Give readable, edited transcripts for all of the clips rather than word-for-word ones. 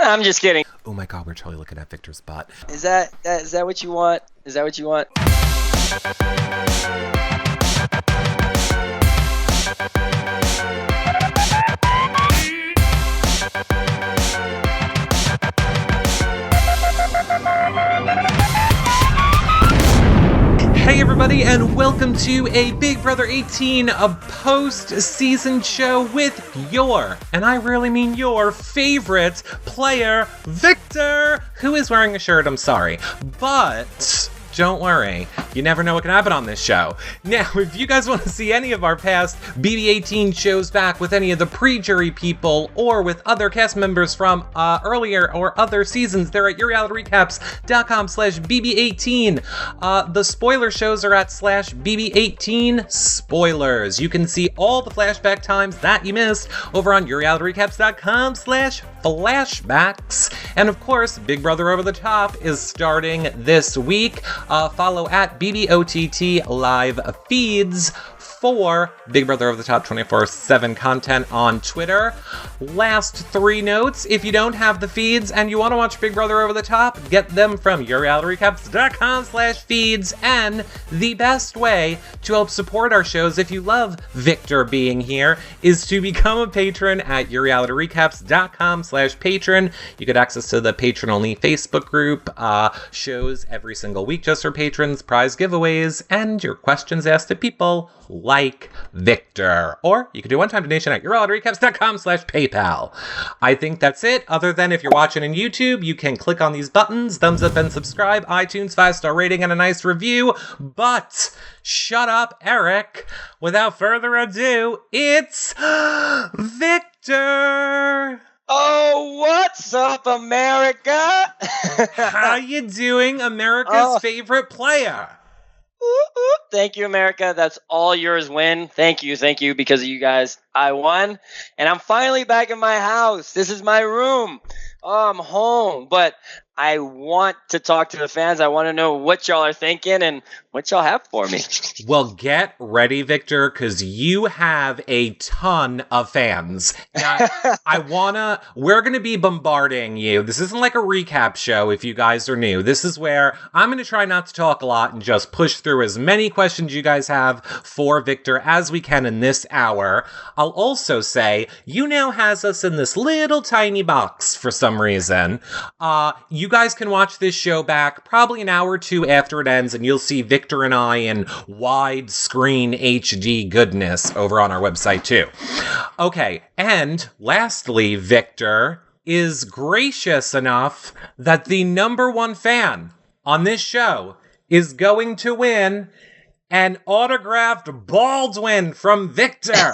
I'm just kidding. Oh my God, we're totally looking at Victor's butt. Is that what you want? Is that what you want? Hey everybody, and welcome to a Big Brother 18, a post-season show with your, and I really mean your, favorite player, Victor, who is wearing a shirt, I'm sorry, but don't worry, you never know what can happen on this show. Now, if you guys want to see any of our past BB18 shows back with any of the pre-jury people or with other cast members from earlier or other seasons, they're at yourrealityrecaps.com/BB18. The spoiler shows are at /BB18 spoilers. You can see all the flashback times that you missed over on yourrealityrecaps.com/flashbacks. And of course, Big Brother Over the Top is starting this week. Follow at BBOTT live feeds for Big Brother Over the Top 24/7 content on Twitter. Last three notes, if you don't have the feeds and you want to watch Big Brother Over the Top, get them from yourrealityrecaps.com/feeds. And the best way to help support our shows, if you love Victor being here, is to become a patron at yourrealityrecaps.com/patron. You get access to the patron-only Facebook group, shows every single week just for patrons, prize giveaways, and your questions asked to people like Victor. Or you can do a one-time donation at yourrealityrecaps.com/PayPal. I think that's it, other than if you're watching on YouTube, you can click on these buttons, thumbs up and subscribe, iTunes 5-star rating, and a nice review. But shut up, Eric. Without further ado, it's Victor! Oh, what's up, America? How you doing, America's favorite player? Thank you, America. That's all yours win. Thank you. Because of you guys, I won. And I'm finally back in my house. This is my room. Oh, I'm home. But I want to talk to the fans. I want to know what y'all are thinking and what y'all have for me. Well, get ready, Victor, because you have a ton of fans. Now, we're going to be bombarding you. This isn't like a recap show if you guys are new. This is where I'm going to try not to talk a lot and just push through as many questions you guys have for Victor as we can in this hour. I'll also say, you now has us in this little tiny box for some reason. You guys can watch this show back probably an hour or two after it ends, and you'll see Victor and I in widescreen HD goodness over on our website too. Okay, and lastly, Victor is gracious enough that the number one fan on this show is going to win an autographed Baldwin from Victor.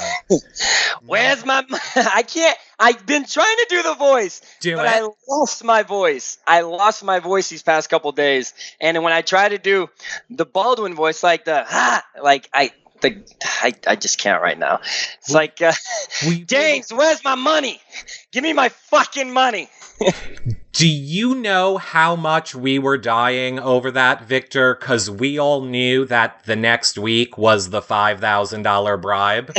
Where's my... I can't... I've been trying to do the voice, but I lost my voice. I lost my voice these past couple days. And when I try to do the Baldwin voice, like I just can't right now. It's like, James, where's my money? Give me my fucking money. Do you know how much we were dying over that, Victor? Because we all knew that the next week was the $5,000 bribe.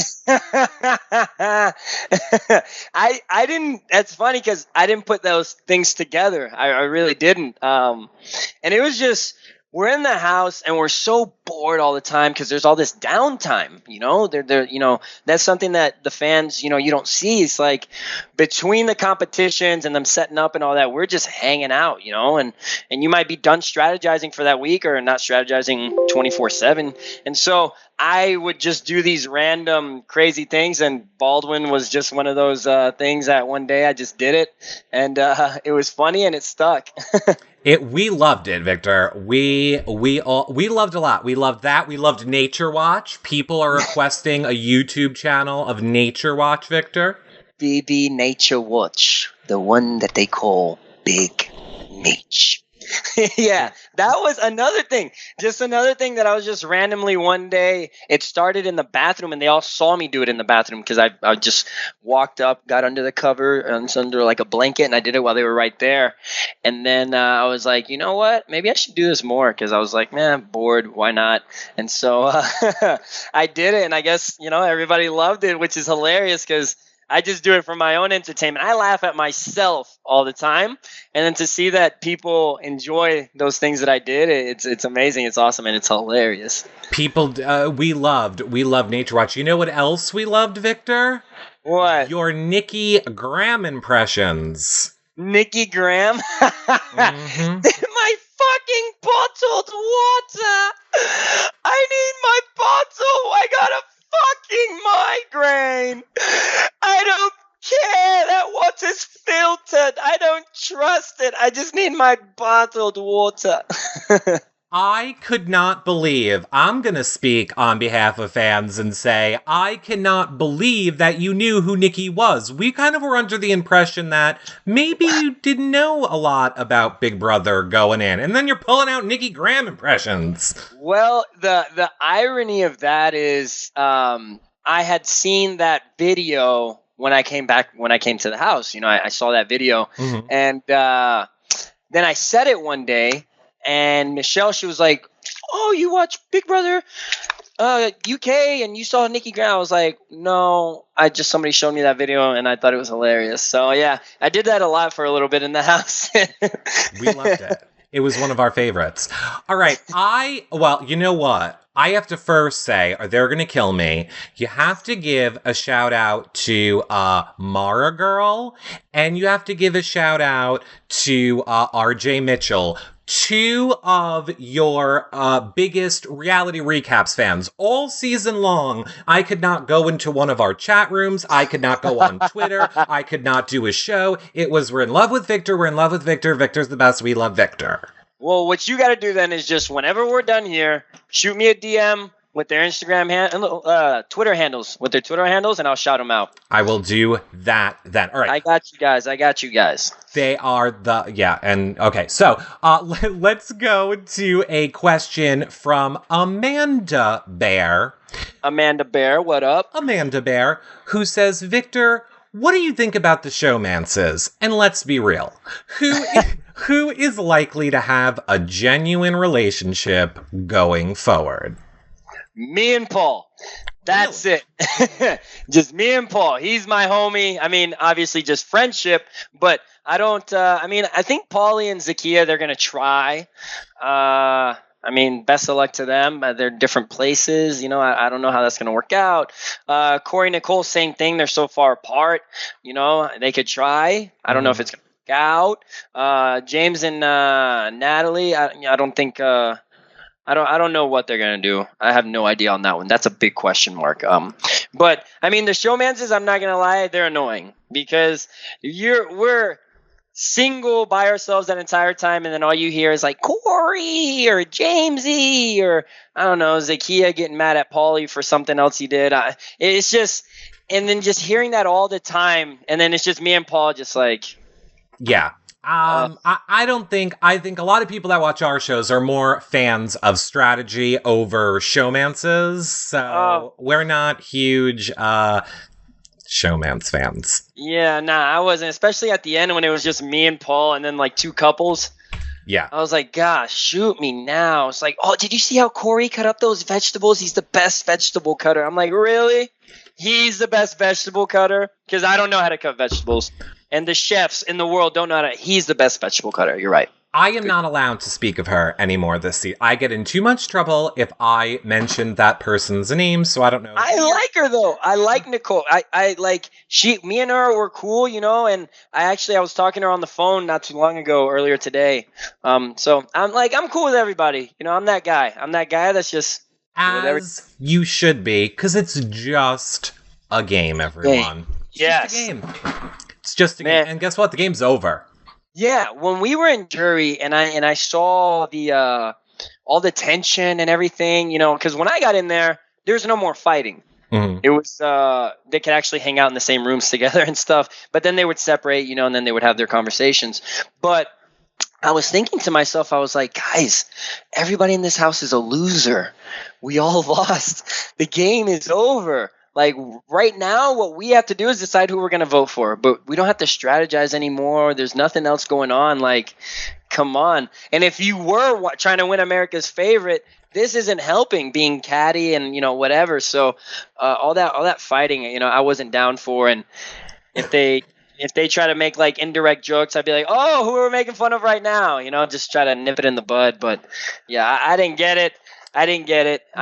I didn't. That's funny because I didn't put those things together. I really didn't. And it was just, we're in the house and we're so bored all the time because there's all this downtime, that's something that the fans, you don't see. It's like between the competitions and them setting up and all that, we're just hanging out, and you might be done strategizing for that week or not strategizing 24/7. And so I would just do these random crazy things, and Baldwin was just one of those things that one day I just did it, and it was funny and it stuck. We loved it, Victor. We loved a lot. We loved that. We loved Nature Watch. People are requesting a YouTube channel of Nature Watch, Victor. BB Nature Watch, the one that they call Big Nate. Yeah, that was another thing. Just another thing that I was just randomly one day, it started in the bathroom and they all saw me do it in the bathroom because I just walked up, got under the cover and under like a blanket, and I did it while they were right there. And then I was like, you know what? Maybe I should do this more because I was like, man, I'm bored. Why not? And so I did it, and I guess, everybody loved it, which is hilarious because I just do it for my own entertainment. I laugh at myself all the time, and then to see that people enjoy those things that I did, it's amazing. It's awesome, and it's hilarious. People, we loved Nature Watch. You know what else we loved, Victor? What? Your Nikki Graham impressions. Nikki Graham? My fucking bottled water! I need my bottle! I got a fucking migraine! I don't care! That water's filtered! I don't trust it! I just need my bottled water! I could not believe, I'm going to speak on behalf of fans and say, I cannot believe that you knew who Nikki was. We kind of were under the impression that maybe you didn't know a lot about Big Brother going in, and then you're pulling out Nikki Graham impressions. Well, the irony of that is I had seen that video when I came to the house. You know, I saw that video, and then I said it one day. And Michelle, she was like, "Oh, you watch Big Brother UK and you saw Nikki Graham?" I was like, "No, somebody showed me that video and I thought it was hilarious." So yeah, I did that a lot for a little bit in the house. We loved it. It was one of our favorites. All right, well, you know what? I have to first say, or they're going to kill me, you have to give a shout out to Mara Girl, and you have to give a shout out to RJ Mitchell, two of your biggest reality recaps fans. All season long, I could not go into one of our chat rooms. I could not go on Twitter. I could not do a show. It was, we're in love with Victor. We're in love with Victor. Victor's the best. We love Victor. Well, what you got to do then is just whenever we're done here, shoot me a DM with their Instagram Twitter handles, and I'll shout them out. I will do that then. All right. I got you guys. They are okay. So let's go to a question from Amanda Bear. Amanda Bear, what up? Amanda Bear, who says, Victor, what do you think about the showmances? And let's be real. Who is likely to have a genuine relationship going forward? Me and Paul. That's it. Just me and Paul. He's my homie. I mean, obviously just friendship, but I don't, I think Paulie and Zakia, they're going to try. Best of luck to them. They're different places. You know, I don't know how that's going to work out. Corey, Nicole, same thing. They're so far apart. You know, they could try. I don't know if it's going to work out. James and Natalie, I don't think... I don't know what they're gonna do. I have no idea on that one. That's a big question mark. But I mean, the showmances, I'm not gonna lie, they're annoying because we're single by ourselves that entire time, and then all you hear is like Corey or Jamesy or I don't know, Zakia getting mad at Paulie for something else he did. It's just, and then just hearing that all the time, and then it's just me and Paul just like, yeah. I think a lot of people that watch our shows are more fans of strategy over showmances. So we're not huge showmance fans. Yeah, nah, I wasn't, especially at the end when it was just me and Paul and then like two couples. Yeah. I was like, gosh, shoot me now. It's like, oh, did you see how Corey cut up those vegetables? He's the best vegetable cutter. I'm like, really? He's the best vegetable cutter? Because I don't know how to cut vegetables. And the chefs in the world don't know how to. He's the best vegetable cutter. You're right. I am not allowed to speak of her anymore this season. I get in too much trouble if I mention that person's name, so I don't know. I like her, though. I like Nicole. I like, me and her were cool, you know, and I was talking to her on the phone not too long ago, earlier today. So I'm cool with everybody. You know, I'm that guy. That's just. As you should be, because it's just a game, everyone. Yes. Just a game. It's just a game. And guess what? The game's over. Yeah, when we were in jury and I saw the all the tension and everything, you know, because when I got in there was no more fighting. Mm-hmm. It was they could actually hang out in the same rooms together and stuff, but then they would separate, you know, and then they would have their conversations. But I was thinking to myself, I was like, guys, everybody in this house is a loser. We all lost. The game is over. Like right now, what we have to do is decide who we're going to vote for, but we don't have to strategize anymore. There's nothing else going on. Like, come on. And if you were trying to win America's favorite, this isn't helping being catty and whatever. So all that fighting, I wasn't down for. And if they try to make like indirect jokes, I'd be like, oh, who are we making fun of right now? Just try to nip it in the bud. But yeah, I didn't get it. I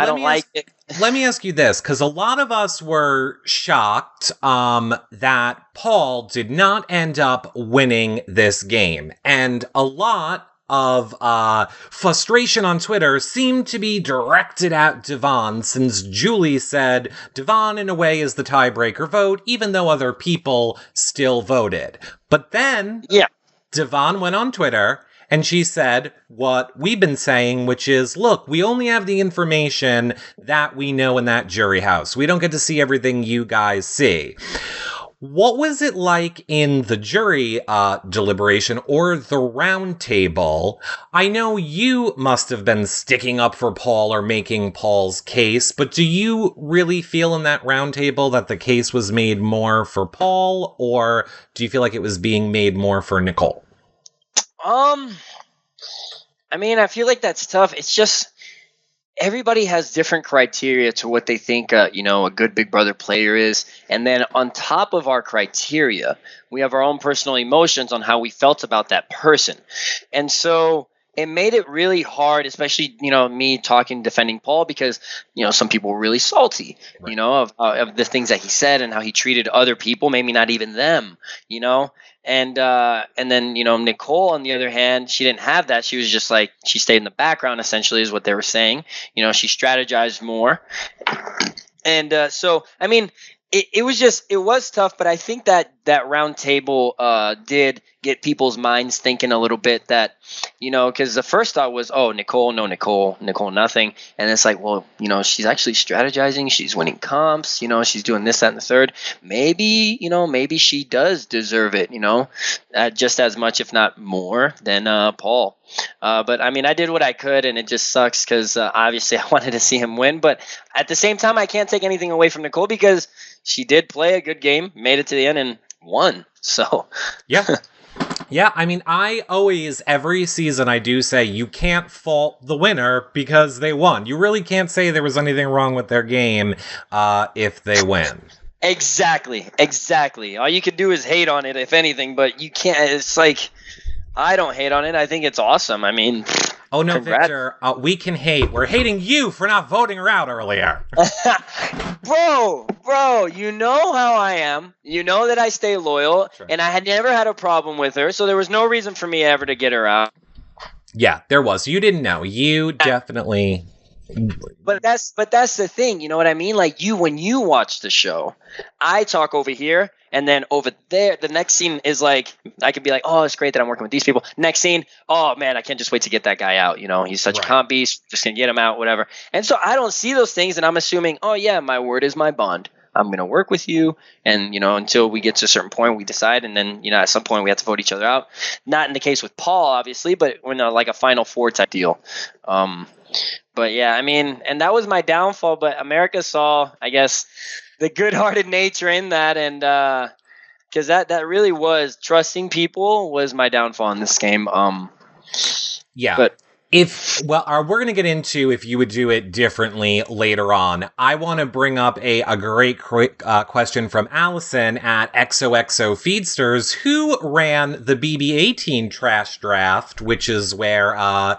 don't like it. Let me ask you this, because a lot of us were shocked that Paul did not end up winning this game. And a lot of frustration on Twitter seemed to be directed at Devon, since Julie said Devon, in a way, is the tiebreaker vote, even though other people still voted. But then Devon went on Twitter and she said what we've been saying, which is, look, we only have the information that we know in that jury house. We don't get to see everything you guys see. What was it like in the jury deliberation or the round table? I know you must have been sticking up for Paul or making Paul's case, but do you really feel in that round table that the case was made more for Paul, or do you feel like it was being made more for Nicole? I mean, I feel like that's tough. It's just everybody has different criteria to what they think, a good Big Brother player is. And then on top of our criteria, we have our own personal emotions on how we felt about that person. And so it made it really hard, especially, me defending Paul, because, some people were really salty, right, of the things that he said and how he treated other people, maybe not even them, And then, Nicole, on the other hand, she didn't have that. She was just like, she stayed in the background, essentially, is what they were saying. She strategized more. And so, I mean, it was tough, but I think that round table did get people's minds thinking a little bit, that, because the first thought was, oh, Nicole, no Nicole, nothing. And it's like, well, she's actually strategizing. She's winning comps, she's doing this, that, and the third. Maybe, maybe she does deserve it, just as much, if not more, than Paul. But I mean, I did what I could, and it just sucks because obviously I wanted to see him win. But at the same time, I can't take anything away from Nicole, because she did play a good game, made it to the end, and won. So yeah. Yeah, I mean, every season I do say you can't fault the winner because they won. You really can't say there was anything wrong with their game if they win. Exactly. All you can do is hate on it, if anything, but you can't. It's like, I don't hate on it. I think it's awesome. I mean, oh no, congrats. Victor, we can hate. We're hating you for not voting her out earlier. Bro, you know how I am. You know that I stay loyal, and I had never had a problem with her, so there was no reason for me ever to get her out. Yeah, there was. You didn't know. You definitely. But that's the thing. You know what I mean? Like, when you watch the show, I talk over here, and then over there, the next scene is like, I could be like, oh, it's great that I'm working with these people. Next scene, oh man, I can't just wait to get that guy out. He's such a comp beast, just gonna get him out, whatever. And so I don't see those things, and I'm assuming, oh yeah, my word is my bond. I'm going to work with you, and, until we get to a certain point, we decide, and then, at some point we have to vote each other out. Not in the case with Paul, obviously, but when like a Final Four type deal. But yeah, I mean, and that was my downfall, but America saw, I guess, the good-hearted nature in that, and because that really was, trusting people was my downfall in this game. Yeah. But we're going to get into if you would do it differently later on. I want to bring up a great question from Allison at XOXO Feedsters, who ran the BB18 Trash Draft, which is where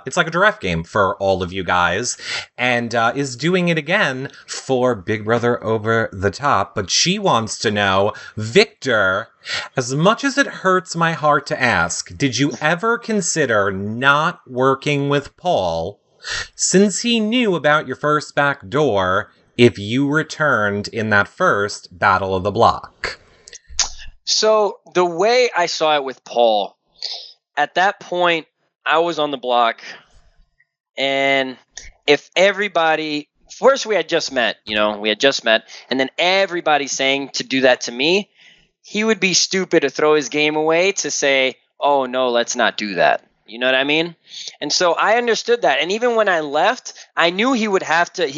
it's like a draft game for all of you guys, and is doing it again for Big Brother Over the Top. But she wants to know, Victor, as much as it hurts my heart to ask, did you ever consider not working with Paul, since he knew about your first back door, if you returned in that first Battle of the Block? So the way I saw it with Paul, at that point, I was on the block, and if everybody, first we had just met, and then everybody saying to do that to me, he would be stupid to throw his game away to say, oh, no, let's not do that. You know what I mean? And so I understood that. And even when I left, I knew he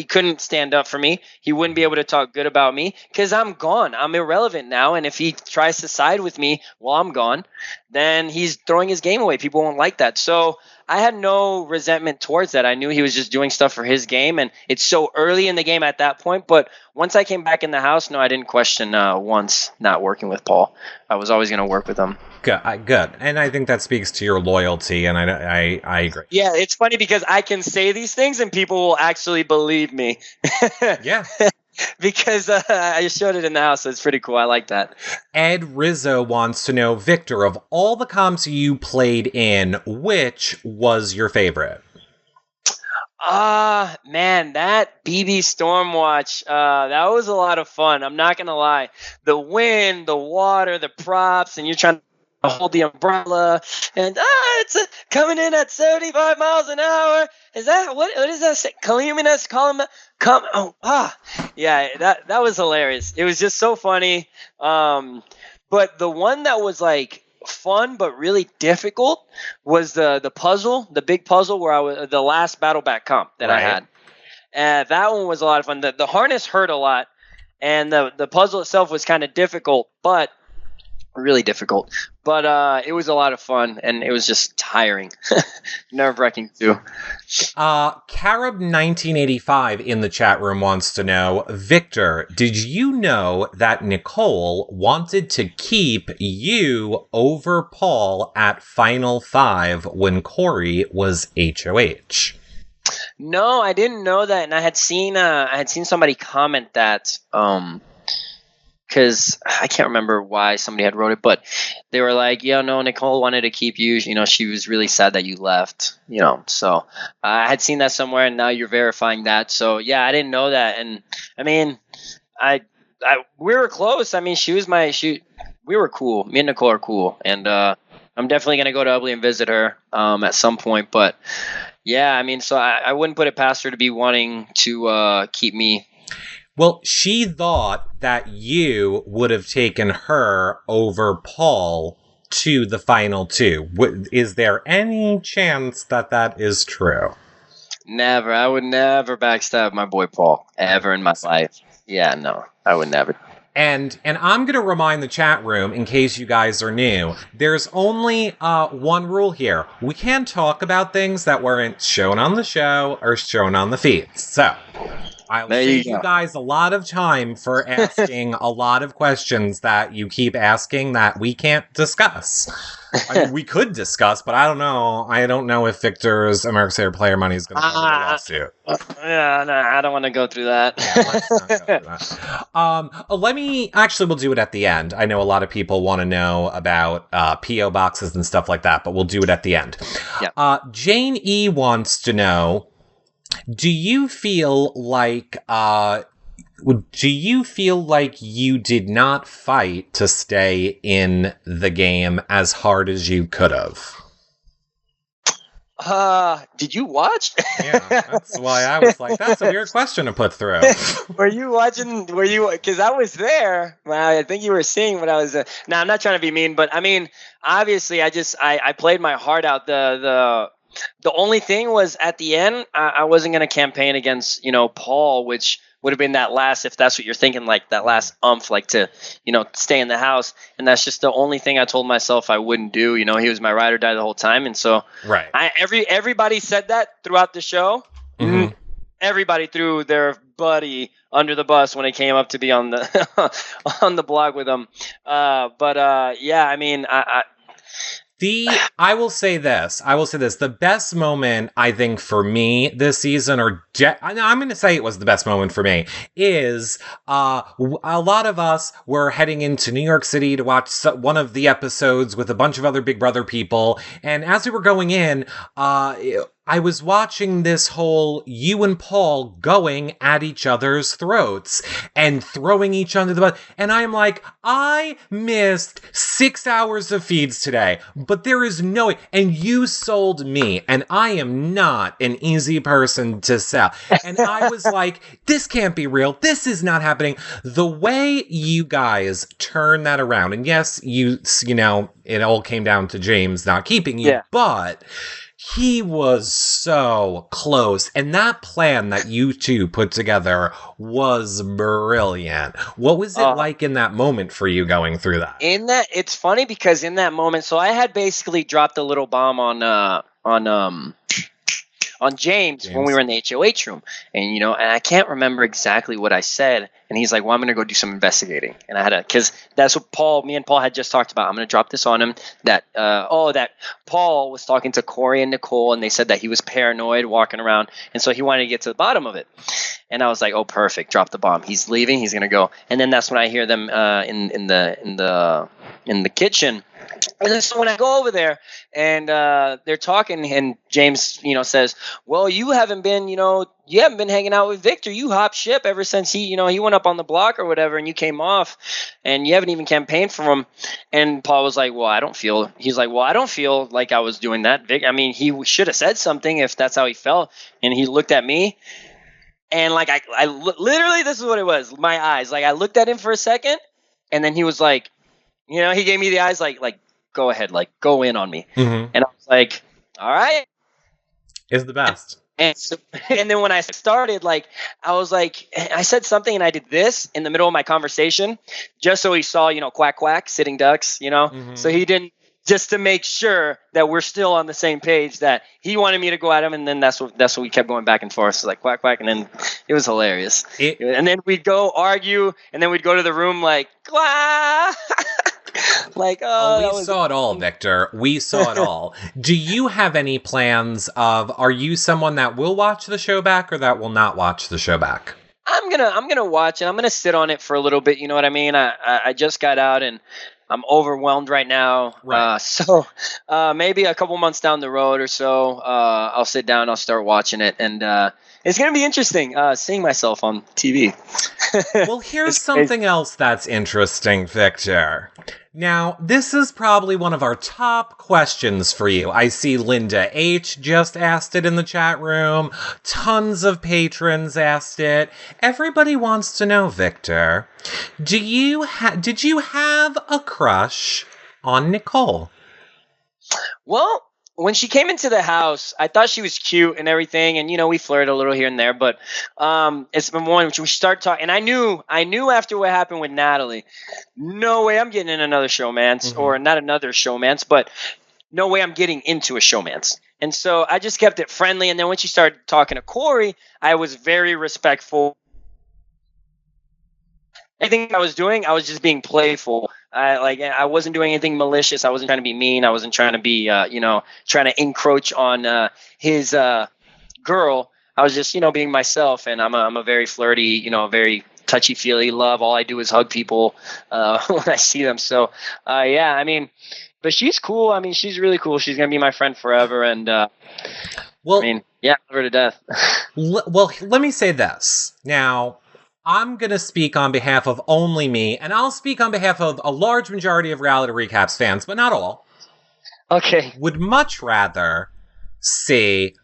couldn't stand up for me. He wouldn't be able to talk good about me because I'm gone. I'm irrelevant now. And if he tries to side with me while I'm gone, then he's throwing his game away. People won't like that. So I had no resentment towards that. I knew he was just doing stuff for his game, and it's so early in the game at that point. But once I came back in the house, no, I didn't question once not working with Paul. I was always going to work with him. Good. And I think that speaks to your loyalty, and I agree. Yeah, it's funny because I can say these things and people will actually believe me. Yeah. Because I showed it in the house, so it's pretty cool. I like that. Ed Rizzo wants to know, Victor, of all the comps you played in, which was your favorite? Man, that BB Stormwatch, that was a lot of fun. I'm not going to lie. The wind, the water, the props, and you're trying to hold the umbrella, and it's coming in at 75 miles an hour. Is that what is that? Caluminous, yeah, that was hilarious. It was just so funny. But the one that was like fun but really difficult was the puzzle, the big puzzle where I was the last battle back comp that I had. That one was a lot of fun. The harness hurt a lot, and the puzzle itself was kind of difficult, but really difficult. But it was a lot of fun, and it was just tiring, nerve-wracking too. Carib 1985 in the chat room wants to know, Victor, did you know that Nicole wanted to keep you over Paul at Final 5 when Corey was HOH? No, I didn't know that, and I had seen somebody comment that. Because I can't remember why somebody had wrote it, but they were like, yeah, no, Nicole wanted to keep you. You know, she was really sad that you left, you know. So I had seen that somewhere, and now you're verifying that. So, yeah, I didn't know that. And, I mean, we were close. I mean, we were cool. Me and Nicole are cool. And I'm definitely going to go to Ubly and visit her at some point. But, yeah, I mean, so I wouldn't put it past her to be wanting to keep me. Well, she thought that you would have taken her over Paul to the final 2. Is there any chance that is true? Never. I would never backstab my boy Paul ever in my life. Yeah, no, I would never. And I'm going to remind the chat room, in case you guys are new, there's only one rule here. We can't talk about things that weren't shown on the show or shown on the feeds. So I'll save you guys a lot of time for asking a lot of questions that you keep asking that we can't discuss. I mean, we could discuss, but I don't know. I don't know if Victor's American Sailor Player Money is going to cover the lawsuit. Yeah, no, I don't want to go through that. Yeah, let's not go through that. We'll do it at the end. I know a lot of people want to know about P.O. boxes and stuff like that, but we'll do it at the end. Yeah. Jane E. wants to know, do you feel like you did not fight to stay in the game as hard as you could have? Did you watch? Yeah, that's why I was like, that's a weird question to put through. Were you watching? Because I was there. Well, I think you were seeing what I was. Now, I'm not trying to be mean, but I mean, obviously, I played my heart out. The only thing was at the end, I wasn't going to campaign against, Paul, which would have been that last, if that's what you're thinking, like that last like to, stay in the house. And that's just the only thing I told myself I wouldn't do. He was my ride or die the whole time. And so right. Everybody said that throughout the show. Mm-hmm. Everybody threw their buddy under the bus when it came up to be on the on the blog with them. Yeah, I mean, I will say this. The best moment, I think, for me this season, I'm going to say it was the best moment for me, is a lot of us were heading into New York City to watch one of the episodes with a bunch of other Big Brother people. And as we were going in, I was watching this whole you and Paul going at each other's throats and throwing each under the bus. And I'm like, I missed 6 hours of feeds today, but there is no way. And you sold me, and I am not an easy person to sell. And I was like, this can't be real. This is not happening. The way you guys turn that around, and yes, it all came down to James not keeping you, but he was so close. And that plan that you two put together was brilliant. What was it like in that moment for you going through that? It's funny because in that moment, so I had basically dropped a little bomb on on James when we were in the HOH room. And, and I can't remember exactly what I said. And he's like, well, I'm going to go do some investigating. And I had because that's what me and Paul had just talked about. I'm going to drop this on him that Paul was talking to Corey and Nicole, and they said that he was paranoid walking around. And so he wanted to get to the bottom of it. And I was like, oh, perfect. Drop the bomb. He's leaving. He's going to go. And then that's when I hear them in the kitchen. And then so when I go over there and they're talking, and James, says, well, you haven't been hanging out with Victor. You hopped ship ever since he went up on the block or whatever, and you came off, and you haven't even campaigned for him. And Paul was like, well, I don't feel like I was doing that. Vic, I mean, he should have said something if that's how he felt. And he looked at me, and like, I literally, this is what it was. My eyes, like I looked at him for a second, and then he was like, he gave me the eyes like, go ahead, like go in on me. Mm-hmm. And I was like, all right. It's the best. And then when I started, like, I was like, I said something and I did this in the middle of my conversation just so he saw, quack, quack, sitting ducks, Mm-hmm. So he didn't, just to make sure that we're still on the same page, that he wanted me to go at him. And then that's what we kept going back and forth. So like quack, quack. And then it was hilarious. And then we'd go argue, and then we'd go to the room like, quack. Like, we saw it all, Victor. We saw it all. Do you have any plans are you someone that will watch the show back or that will not watch the show back? I'm gonna watch it. I'm gonna sit on it for a little bit. You know what I mean? I just got out and I'm overwhelmed right now. Right. So maybe a couple months down the road or so, I'll sit down, I'll start watching it, and it's going to be interesting seeing myself on TV. Well, here's something else that's interesting, Victor. Now, this is probably one of our top questions for you. I see Linda H. just asked it in the chat room. Tons of patrons asked it. Everybody wants to know, Victor, did you have a crush on Nicole? Well, when she came into the house, I thought she was cute and everything, and we flirted a little here and there. But it's been one which we start talking, and I knew after what happened with Natalie, no way I'm getting in another showmance, mm-hmm. or not another showmance, but no way I'm getting into a showmance. And so I just kept it friendly. And then when she started talking to Corey, I was very respectful. Anything I was doing, I was just being playful. I wasn't doing anything malicious. I wasn't trying to be mean. I wasn't trying to be, trying to encroach on his girl. I was just, being myself. And I'm a very flirty, very touchy-feely love. All I do is hug people when I see them. So, yeah, I mean, but she's cool. I mean, she's really cool. She's going to be my friend forever. And, well, I mean, yeah, love her to death. Well, let me say this. Now, I'm going to speak on behalf of only me, and I'll speak on behalf of a large majority of Reality Recaps fans, but not all. Okay. Would much rather see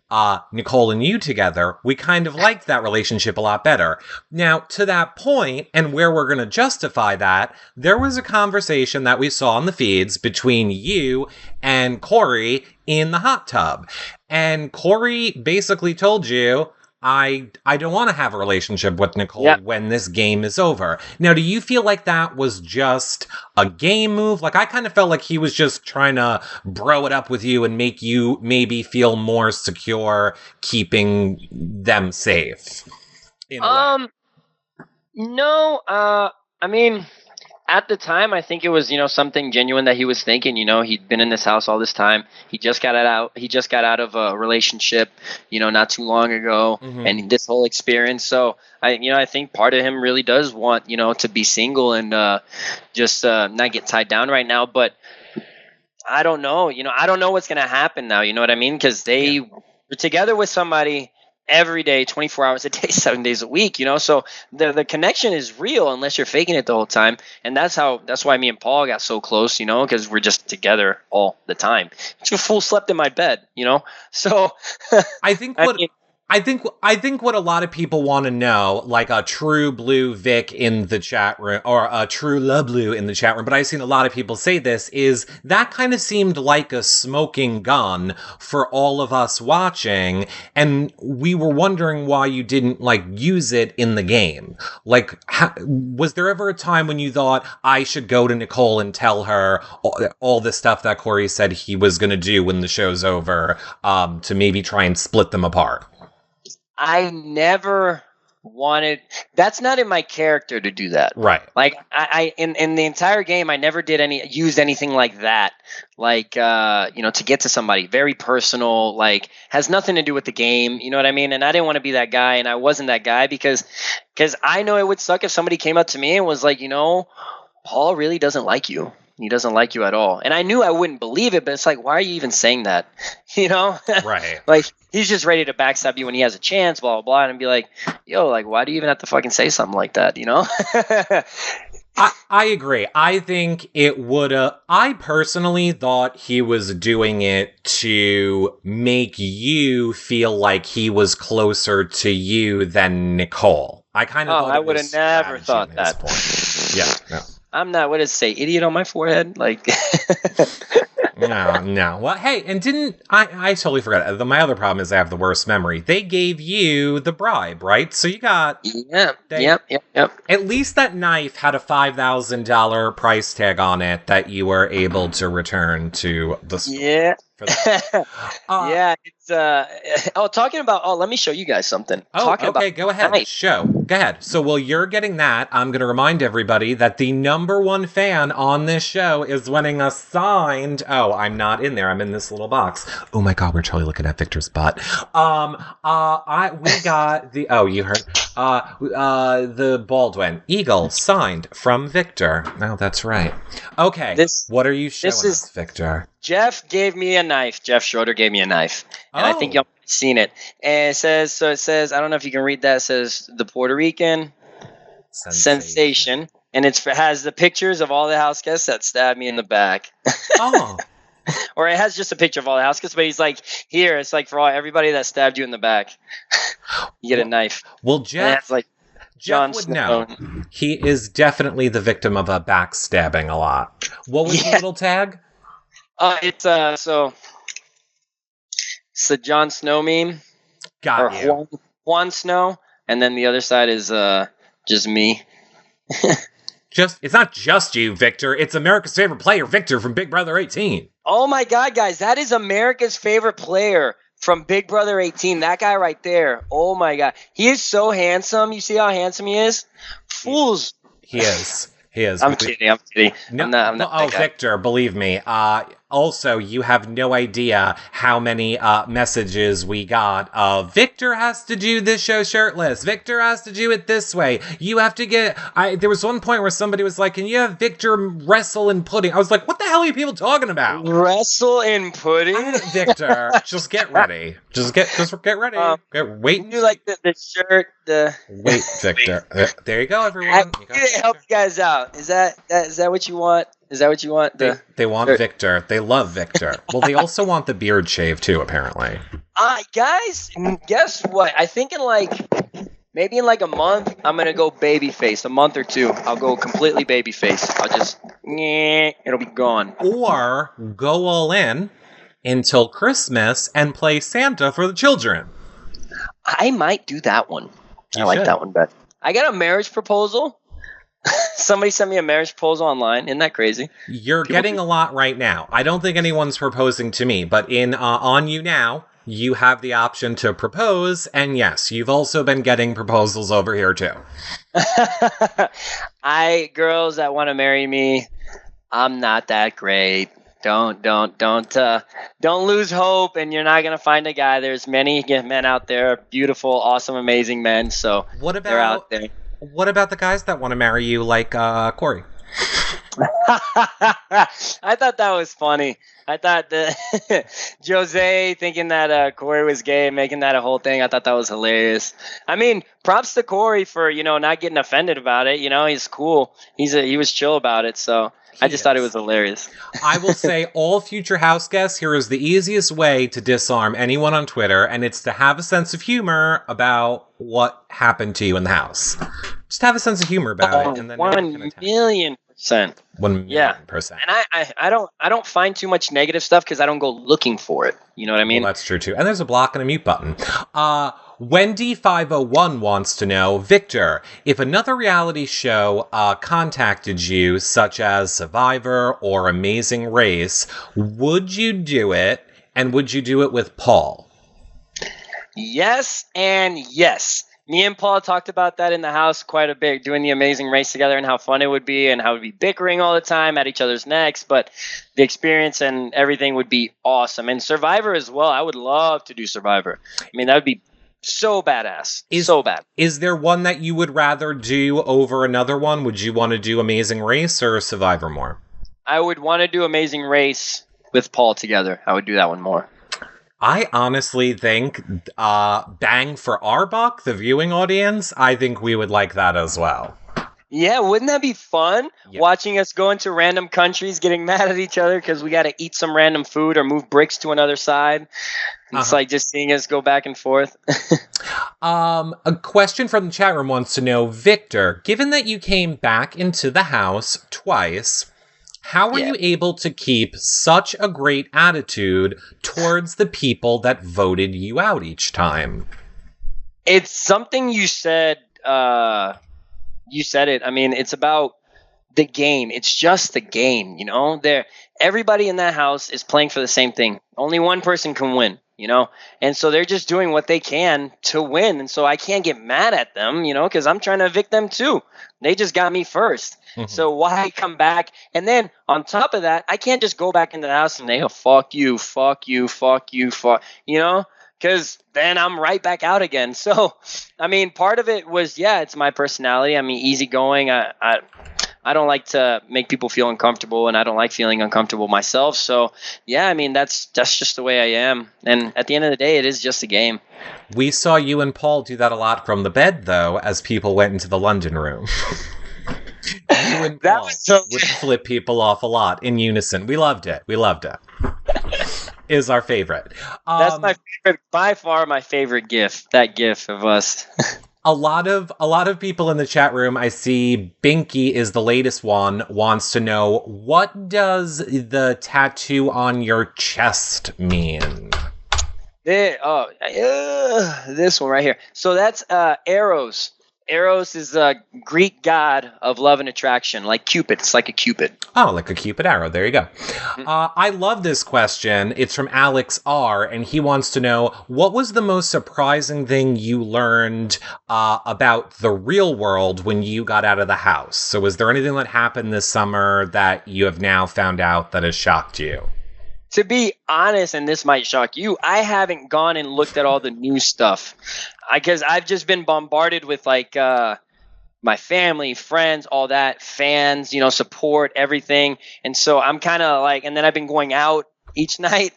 Nicole and you together. We kind of liked that relationship a lot better. Now, to that point, and where we're going to justify that, there was a conversation that we saw on the feeds between you and Corey in the hot tub. And Corey basically told you, I don't want to have a relationship with Nicole when this game is over. Now, do you feel like that was just a game move? Like, I kind of felt like he was just trying to bro it up with you and make you maybe feel more secure keeping them safe. No, I mean, at the time, I think it was, something genuine that he was thinking. He'd been in this house all this time. He just got out of a relationship, not too long ago, mm-hmm. and this whole experience. So I think part of him really does want, to be single and just not get tied down right now. But I don't know. I don't know what's gonna happen now. You know what I mean? Because they were together with somebody every day, 24 hours a day, 7 days a week, so the connection is real unless you're faking it the whole time. And that's why me and Paul got so close, because we're just together all the time. You fool slept in my bed, so I think I think what a lot of people want to know, like a true blue Vic in the chat room, or a true La Blue in the chat room, but I've seen a lot of people say this, is that kind of seemed like a smoking gun for all of us watching, and we were wondering why you didn't, like, use it in the game. Like, was there ever a time when you thought, I should go to Nicole and tell her all the stuff that Corey said he was going to do when the show's over, to maybe try and split them apart? I never wanted. That's not in my character to do that. Right. Like I in the entire game, I never did used anything like that. Like to get to somebody very personal. Like has nothing to do with the game. You know what I mean? And I didn't want to be that guy, and I wasn't that guy because I know it would suck if somebody came up to me and was like, Paul really doesn't like you. He doesn't like you at all. And I knew I wouldn't believe it, but it's like, why are you even saying that? Right. Like, he's just ready to backstab you when he has a chance, blah, blah, blah. And I'd be like, yo, like, why do you even have to fucking say something like that, I agree. I think it would I personally thought he was doing it to make you feel like he was closer to you than Nicole. I kind of thought I would have never thought that. Yeah. No. I'm not, what does it say, idiot on my forehead? Like, No. Well, hey, and I totally forgot. My other problem is I have the worst memory. They gave you the bribe, right? So you got... Yep. At least that knife had a $5,000 price tag on it that you were able to return to the store. Yeah. Yeah, it's talking about let me show you guys something. Go ahead. Nice. Go ahead. So while you're getting that, I'm going to remind everybody that the number one fan on this show is winning a signed... Oh, I'm not in there. I'm in this little box. Oh my god, we're totally looking at Victor's butt. We got the... Oh, you heard... the Baldwin Eagle signed from Victor. Oh, that's right. Okay, what are you showing us, Victor? Jeff gave me a knife. Jeff Schroeder gave me a knife. And I think y'all have seen it. And it says, I don't know if you can read that. It says the Puerto Rican sensation. And it has the pictures of all the house guests that stabbed me in the back. Oh. Or it has just a picture of all the house guests, but he's like, here, it's like for everybody that stabbed you in the back. You get a knife. Well, Jeff, like Jeff would know. He is definitely the victim of a backstabbing a lot. What was the little tag? It's a Jon Snow meme. Got you. Juan Snow, and then the other side is just me. It's not just you, Victor. It's America's favorite player, Victor from Big Brother 18. Oh my God, guys, that is America's favorite player from Big Brother 18. That guy right there. Oh my God, he is so handsome. You see how handsome he is? Fools. He is. I'm kidding. No, I'm not oh, Victor, believe me. Also, you have no idea how many messages we got of Victor has to do this show shirtless. Victor has to do it this way. You have to get... there was one point where somebody was like, can you have Victor wrestle in pudding? I was like, what the hell are you people talking about? Wrestle in pudding? Victor, just get ready. Just get ready. Wait. You like the shirt? Wait, Victor. There you go, everyone. Help you guys out. Is that what you want? Is that what you want? They want Victor. They love Victor. Well, they also want the beard shave too, apparently. Guys, guess what? I think maybe in a month, I'm gonna go babyface. A month or two, I'll go completely babyface. I'll just it'll be gone. Or go all in until Christmas and play Santa for the children. I might do that one. I like that one better. I got a marriage proposal. Somebody sent me a marriage proposal online. Isn't that crazy? You're getting a lot right now. I don't think anyone's proposing to me, but in On You Now, you have the option to propose, and yes, you've also been getting proposals over here too. Girls that want to marry me, I'm not that great. Don't lose hope, and you're not gonna find a guy. There's many men out there, beautiful, awesome, amazing men. So they're out there. What about the guys that want to marry you, like Corey? I thought that was funny. I thought Jose thinking that Corey was gay, making that a whole thing. I thought that was hilarious. I mean, props to Corey for not getting offended about it. He's cool. He was chill about it. So I just thought it was hilarious. I will say, all future house guests, here is the easiest way to disarm anyone on Twitter, and it's to have a sense of humor about what happened to you in the house. Just have a sense of humor about it, and then 1,000,000%. 1,000,000%. And I don't find too much negative stuff because I don't go looking for it. You know what I mean? Well, that's true too. And there's a block and a mute button. Wendy501 wants to know, Victor, if another reality show contacted you, such as Survivor or Amazing Race, would you do it? And would you do it with Paul? Yes and yes. Me and Paul talked about that in the house quite a bit, doing the Amazing Race together and how fun it would be and how we'd be bickering all the time at each other's necks. But the experience and everything would be awesome. And Survivor as well. I would love to do Survivor. I mean, that would be so badass. So bad. Is there one that you would rather do over another one? Would you want to do Amazing Race or Survivor more? I would want to do Amazing Race with Paul together. I would do that one more. I honestly think, bang for our buck, the viewing audience, I think we would like that as well. Yeah, wouldn't that be fun? Yep. Watching us go into random countries, getting mad at each other because we got to eat some random food or move bricks to another side. It's like just seeing us go back and forth. A question from the chat room wants to know, Victor, given that you came back into the house twice, how were you able to keep such a great attitude towards the people that voted you out each time? It's something you said. You said it. I mean, it's about the game. It's just the game, you know? Everybody in that house is playing for the same thing. Only one person can win, you know? And so they're just doing what they can to win. And so I can't get mad at them, you know, because I'm trying to evict them too. They just got me first. Mm-hmm. So why come back? And then on top of that, I can't just go back into the house and they go, fuck you, you know? Because then I'm right back out again. So, I mean, part of it was, it's my personality. I mean, easygoing. I don't like to make people feel uncomfortable, and I don't like feeling uncomfortable myself. So, I mean, that's just the way I am. And at the end of the day, it is just a game. We saw you and Paul do that a lot from the bed, though, as people went into the London room. You and Paul would flip people off a lot in unison. We loved it. Is our favorite. That's my favorite, by far my favorite GIF. That GIF of us. A lot of people in the chat room, I see Binky is the latest one, wants to know, what does the tattoo on your chest mean? This one right here. So that's Arrows. Eros is a Greek god of love and attraction, like Cupid. It's like a Cupid. Oh, like a Cupid arrow. There you go. I love this question. It's from Alex R., and he wants to know, what was the most surprising thing you learned about the real world when you got out of the house? So was there anything that happened this summer that you have now found out that has shocked you? To be honest, and this might shock you, I haven't gone and looked at all the new stuff because I've just been bombarded with like my family, friends, all that, fans, you know, support, everything. And so I'm kind of like, and then I've been going out each night.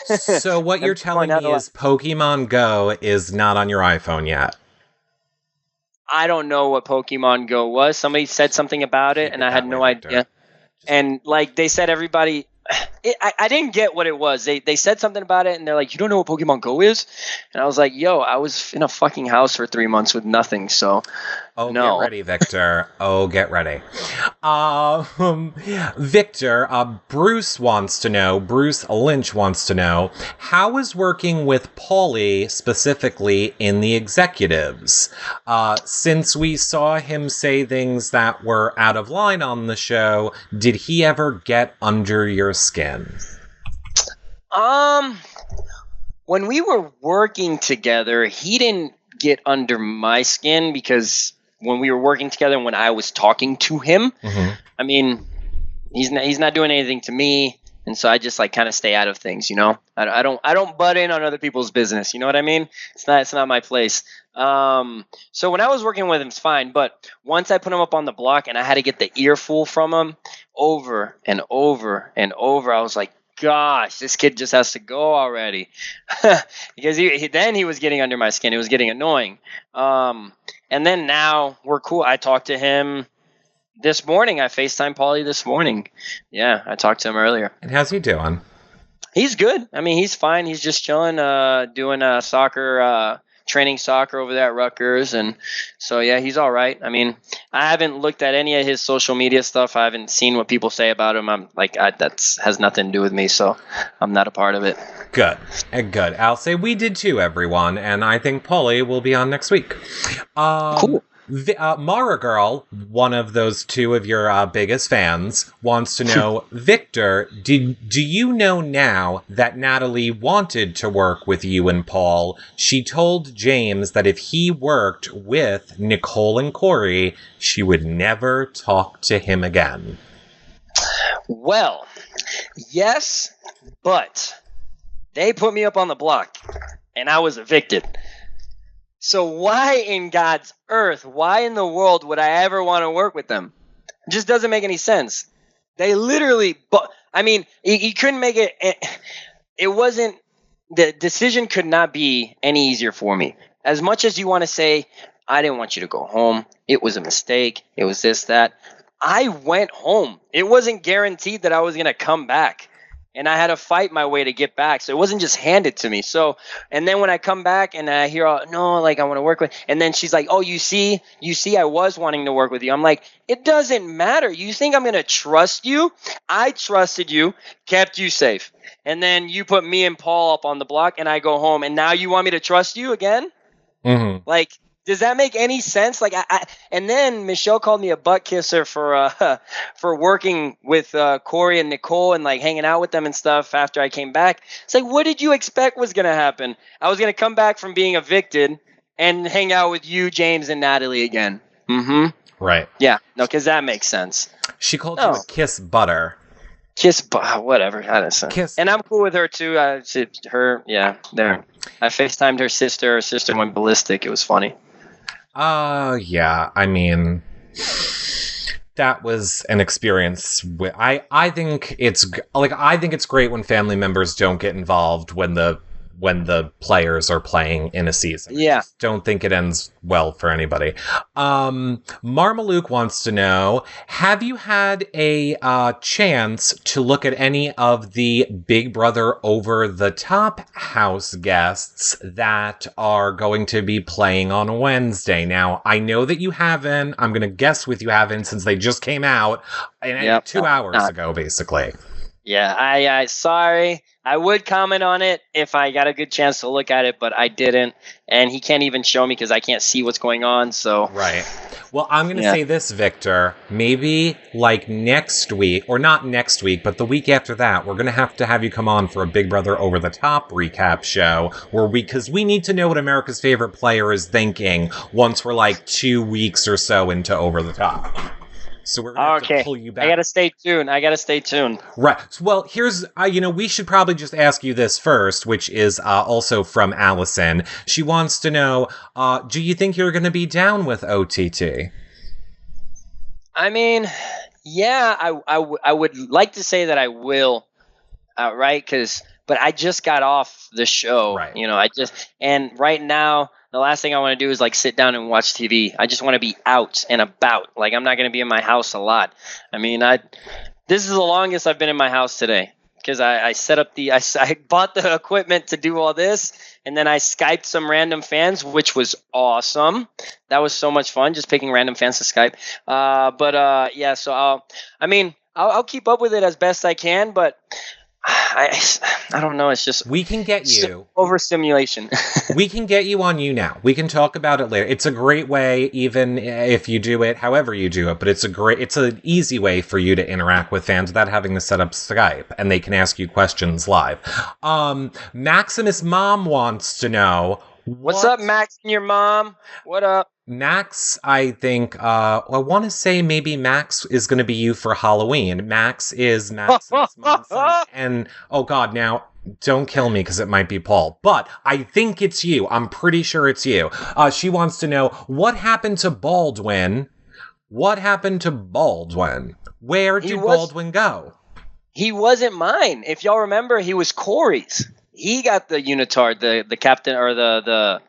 So what you're telling me is Pokemon Go is not on your iPhone yet. I don't know what Pokemon Go was. Somebody said something about it, and I had no idea. And like they said, everybody... I didn't get what it was. They said something about it, and they're like, you don't know what Pokemon Go is? And I was like, yo, I was in a fucking house for 3 months with nothing, so no. Get ready, Victor. Get ready. Victor, Bruce Lynch wants to know, how is working with Paulie specifically in the executives? Since we saw him say things that were out of line on the show, did he ever get under your skin? When we were working together, he didn't get under my skin because when we were working together and when I was talking to him, I mean, he's not doing anything to me, and so I just like kind of stay out of things, you know. I don't butt in on other people's business, you know what I mean? It's not my place. So when I was working with him, it's fine, but once I put him up on the block and I had to get the earful from him over and over and over, I was like, gosh, this kid just has to go already. Because he was getting under my skin. It was getting annoying. And then now we're cool. I talk to him This morning, I FaceTimed Paulie this morning. Yeah, I talked to him earlier. And how's he doing? He's good. I mean, he's fine. He's just chilling, doing soccer, training soccer over there at Rutgers. And so, yeah, he's all right. I mean, I haven't looked at any of his social media stuff. I haven't seen what people say about him. I'm like, that has nothing to do with me, so I'm not a part of it. Good. Good. I'll say we did too, everyone. And I think Paulie will be on next week. Cool. Mara Girl, one of those two of your biggest fans, wants to know, Victor, do you know now that Natalie wanted to work with you and Paul? She told James that if he worked with Nicole and Corey, she would never talk to him again. Well, yes, but they put me up on the block, and I was evicted. So why in God's earth, why in the world would I ever want to work with them? It just doesn't make any sense. They literally, I mean, you couldn't make it, it wasn't, the decision could not be any easier for me. As much as you want to say, I didn't want you to go home, it was a mistake, it was this, that, I went home. It wasn't guaranteed that I was going to come back. And I had to fight my way to get back. So it wasn't just handed to me. So, and then when I come back and I hear, no, like I want to work with, and then she's like, oh, you see, I was wanting to work with you. I'm like, it doesn't matter. You think I'm going to trust you? I trusted you, kept you safe. And then you put me and Paul up on the block and I go home. And now you want me to trust you again? Mm-hmm. Like, does that make any sense? Like, and then Michelle called me a butt kisser for working with Corey and Nicole and like hanging out with them and stuff after I came back. It's like, what did you expect was going to happen? I was going to come back from being evicted and hang out with you, James, and Natalie again. Mm-hmm. Right. Yeah. No, because that makes sense. She called you a kiss butter. Whatever. Kiss. And I'm cool with her too. I FaceTimed her sister. Her sister went ballistic. It was funny. Yeah, I mean, that was an experience. I think it's great when family members don't get involved when the players are playing in a season. Yeah. I just don't think it ends well for anybody. Marmaluke wants to know, have you had a chance to look at any of the Big Brother Over the Top house guests that are going to be playing on Wednesday? Now, I know that you haven't. I'm going to guess with you haven't, since they just came out 2 hours ago, basically. Yeah, I sorry. I would comment on it if I got a good chance to look at it, but I didn't. And he can't even show me because I can't see what's going on. So right. Well, I'm going to say this, Victor. Maybe like next week, or not next week, but the week after that, we're going to have you come on for a Big Brother Over the Top recap show because we need to know what America's favorite player is thinking once we're like 2 weeks or so into Over the Top. So we're going to have to pull you back. I got to stay tuned. Right. Well, here's, we should probably just ask you this first, which is also from Allison. She wants to know, do you think you're going to be down with OTT? I mean, yeah, I would like to say that I will, right? But I just got off the show. Right. And right now, the last thing I want to do is like sit down and watch TV. I just want to be out and about. Like, I'm not going to be in my house a lot. I mean, this is the longest I've been in my house today because I set up I bought the equipment to do all this, and then I Skyped some random fans, which was awesome. That was so much fun, just picking random fans to Skype. Yeah, so I'll keep up with it as best I can, but I don't know. It's just we can get you overstimulation. We can get you on You Now. We can talk about it later. It's a great way, even if you do it however you do it. But it's an easy way for you to interact with fans without having to set up Skype, and they can ask you questions live. Maximus' mom wants to know, what's up, Max and your mom? What up? Max, I think, I want to say maybe Max is going to be you for Halloween. Max is Maximus' mom's son. And, oh God, now, don't kill me because it might be Paul. But I think it's you. I'm pretty sure it's you. She wants to know, what happened to Baldwin? What happened to Baldwin? Where did Baldwin go? He wasn't mine. If y'all remember, he was Corey's. He got the unitard, the captain, or the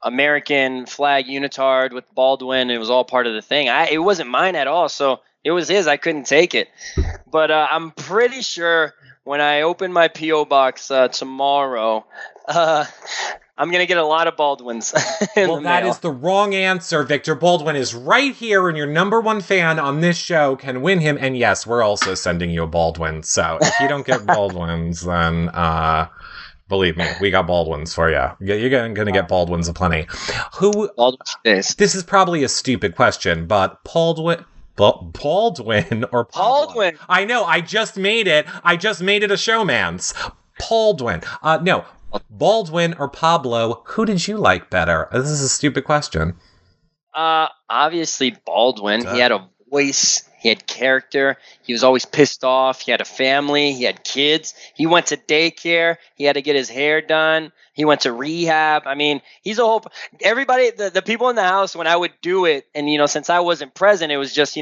American flag unitard with Baldwin. It was all part of the thing. It wasn't mine at all, so it was his. I couldn't take it. But I'm pretty sure when I open my P.O. box tomorrow, I'm going to get a lot of Baldwins in Well, the that mail. is the wrong answer. Victor Baldwin is right here, and your number one fan on this show can win him. And yes, we're also sending you a Baldwin. So if you don't get Baldwins, then believe me, we got Baldwins for you. You're going to get Baldwins aplenty. This is probably a stupid question, but Baldwin or Pablo? Baldwin. I know. I just made it a showman's. Baldwin. No. Baldwin or Pablo, who did you like better? This is a stupid question. Obviously Baldwin. He had a voice. He had character. He was always pissed off. He had a family. He had kids. He went to daycare. He had to get his hair done. He went to rehab. I mean, he's a whole. Everybody, the people in the house, when I would do it, and since I wasn't present, it was just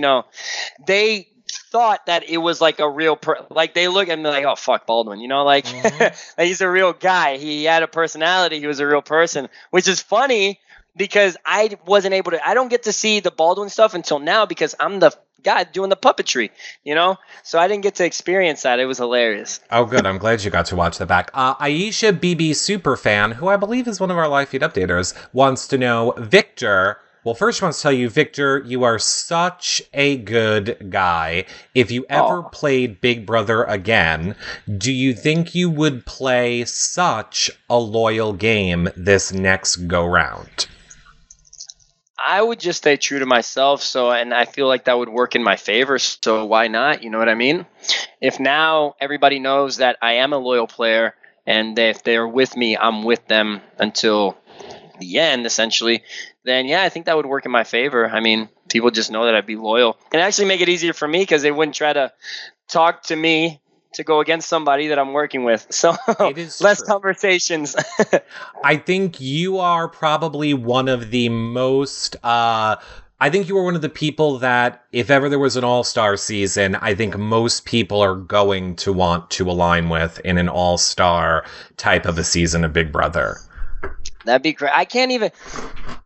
they thought that it was like a real like they look at me like, oh fuck Baldwin, like, like he's a real guy. He had a personality. He was a real person, which is funny because I don't get to see the Baldwin stuff until now because I'm the guy doing the puppetry, so I didn't get to experience that. It was hilarious. Oh good, I'm glad you got to watch the back. Aisha BB Superfan, who I believe is one of our live feed updaters, wants to know, Victor. Well, first I want to tell you, Victor, you are such a good guy. If you ever played Big Brother again, do you think you would play such a loyal game this next go-round? I would just stay true to myself, and I feel like that would work in my favor, so why not? You know what I mean? If now everybody knows that I am a loyal player, and if they're with me, I'm with them until the end, essentially, then yeah, I think that would work in my favor. I mean, people just know that I'd be loyal, and actually make it easier for me because they wouldn't try to talk to me to go against somebody that I'm working with. So less conversations. I think you are probably one of the most, I think you are one of the people that if ever there was an all-star season, I think most people are going to want to align with in an all-star type of a season of Big Brother. That'd be great. I can't even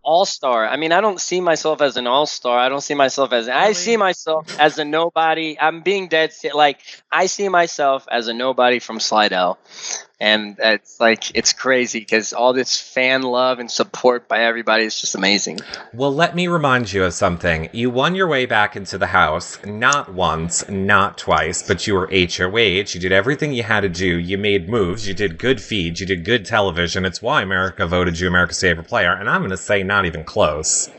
all-star. I mean, I don't see myself as an all-star. I don't see myself as I see myself as a nobody. I'm being dead. Like, I see myself as a nobody from Slidell. And it's crazy because all this fan love and support by everybody is just amazing. Well, let me remind you of something. You won your way back into the house, not once, not twice, but you were HOH. You did everything you had to do. You made moves. You did good feeds. You did good television. It's why America voted you America's favorite player. And I'm going to say not even close.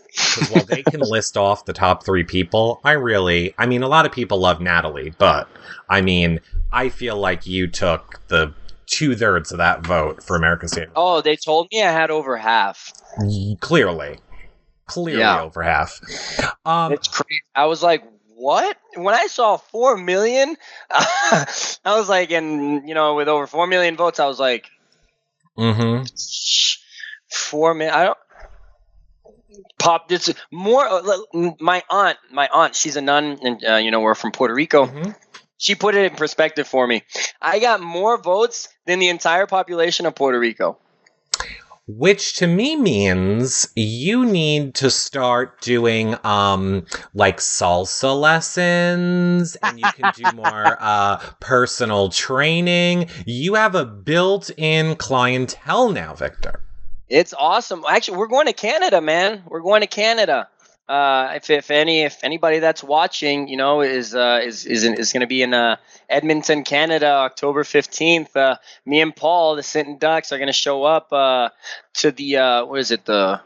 Because while they can list off the top 3 people, I mean, a lot of people love Natalie, but I feel like you took the 2/3 of that vote for America's favorite. Oh, they told me I had over half. Clearly yeah. Over half. It's crazy. I was like, what? When I saw 4 million, I was like, and with over 4 million votes, I was like, 4 million. I don't. Pop, it's more. My aunt, she's a nun, and we're from Puerto Rico. Mm-hmm. She put it in perspective for me. I got more votes than the entire population of Puerto Rico. Which to me means you need to start doing like salsa lessons, and you can do more personal training. You have a built-in clientele now, Victor. It's awesome. Actually, we're going to Canada, man. We're going to Canada. If anybody that's watching, is going to be in Edmonton, Canada, October 15th. Me and Paul, the Sinton Ducks, are going to show up to the what is it, the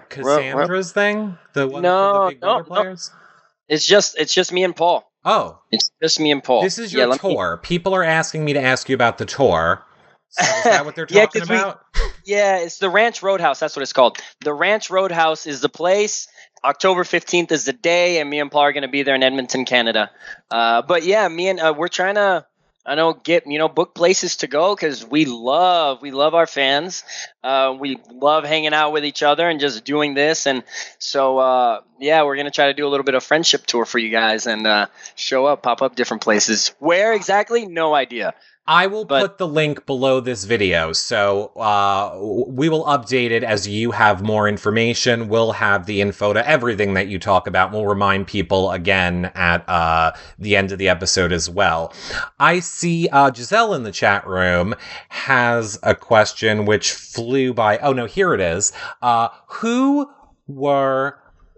Cassandra's thing? The one no, for the Big Brother no, players? No. It's just me and Paul. Oh, it's just me and Paul. This is your tour. People are asking me to ask you about the tour. So is that what they're talking about? Yeah, it's the Ranch Roadhouse. That's what it's called. The Ranch Roadhouse is the place. October 15th is the day, and me and Paul are going to be there in Edmonton, Canada. But yeah, we're trying to, get, book places to go because we love our fans. We love hanging out with each other and just doing this. And so, we're going to try to do a little bit of friendship tour for you guys and pop up different places. Where exactly? No idea. I will But put the link below this video, so we will update it as you have more information. We'll have the info to everything that you talk about. We'll remind people again at the end of the episode as well. I see Giselle in the chat room has a question which flew by. Oh no, here it is. Who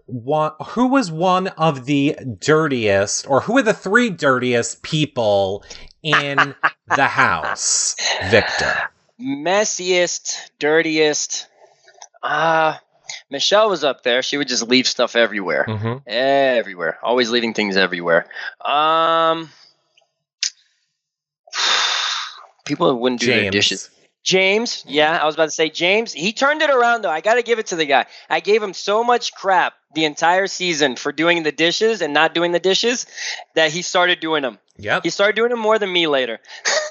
was one of the dirtiest, or who were the 3 dirtiest people in the house, Victor? messiest, dirtiest. Michelle was up there. She would just leave stuff everywhere. Mm-hmm. Everywhere. Always leaving things everywhere. People wouldn't do their dishes. James, yeah, I was about to say James. He turned it around, though. I got to give it to the guy. I gave him so much crap the entire season for doing the dishes and not doing the dishes that he started doing them. Yep. He started doing them more than me later.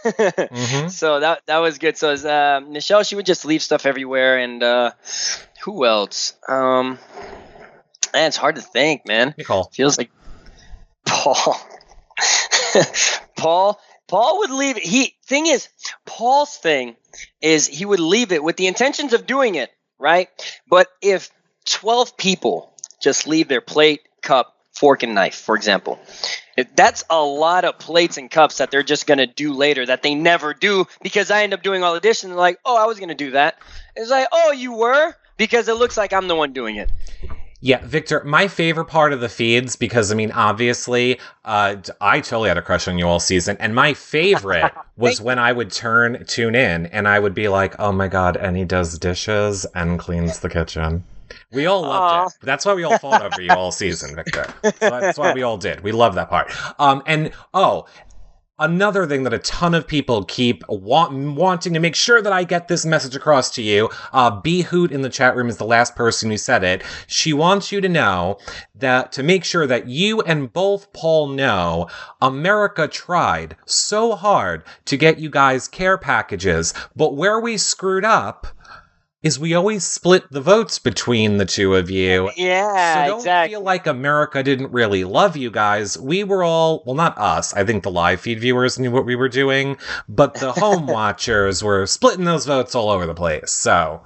Mm-hmm. So that was good. So Michelle, she would just leave stuff everywhere. And who else? Man, it's hard to think, man. Nicole. Feels like Paul. Paul would leave it. Thing is, Paul's thing is he would leave it with the intentions of doing it, right? But if 12 people just leave their plate, cup, fork, and knife, for example, that's a lot of plates and cups that they're just going to do later that they never do because I end up doing all the dishes and they're like, oh, I was going to do that. It's like, oh, you were? Because it looks like I'm the one doing it. Yeah, Victor, my favorite part of the feeds, because, I mean, obviously, I totally had a crush on you all season, and my favorite was when I would tune in, and I would be like, oh my god, and he does dishes and cleans the kitchen. We all loved it. That's why we all fought over you all season, Victor. So that's why we all did. We love that part. Another thing that a ton of people keep wanting to make sure that I get this message across to you. B Hoot in the chat room is the last person who said it. She wants you to know that to make sure that you and both Paul know, America tried so hard to get you guys care packages, but where we screwed up is we always split the votes between the two of you. Yeah, so don't feel like America didn't really love you guys. We were all, well, not us. I think the live feed viewers knew what we were doing, but the home watchers were splitting those votes all over the place. So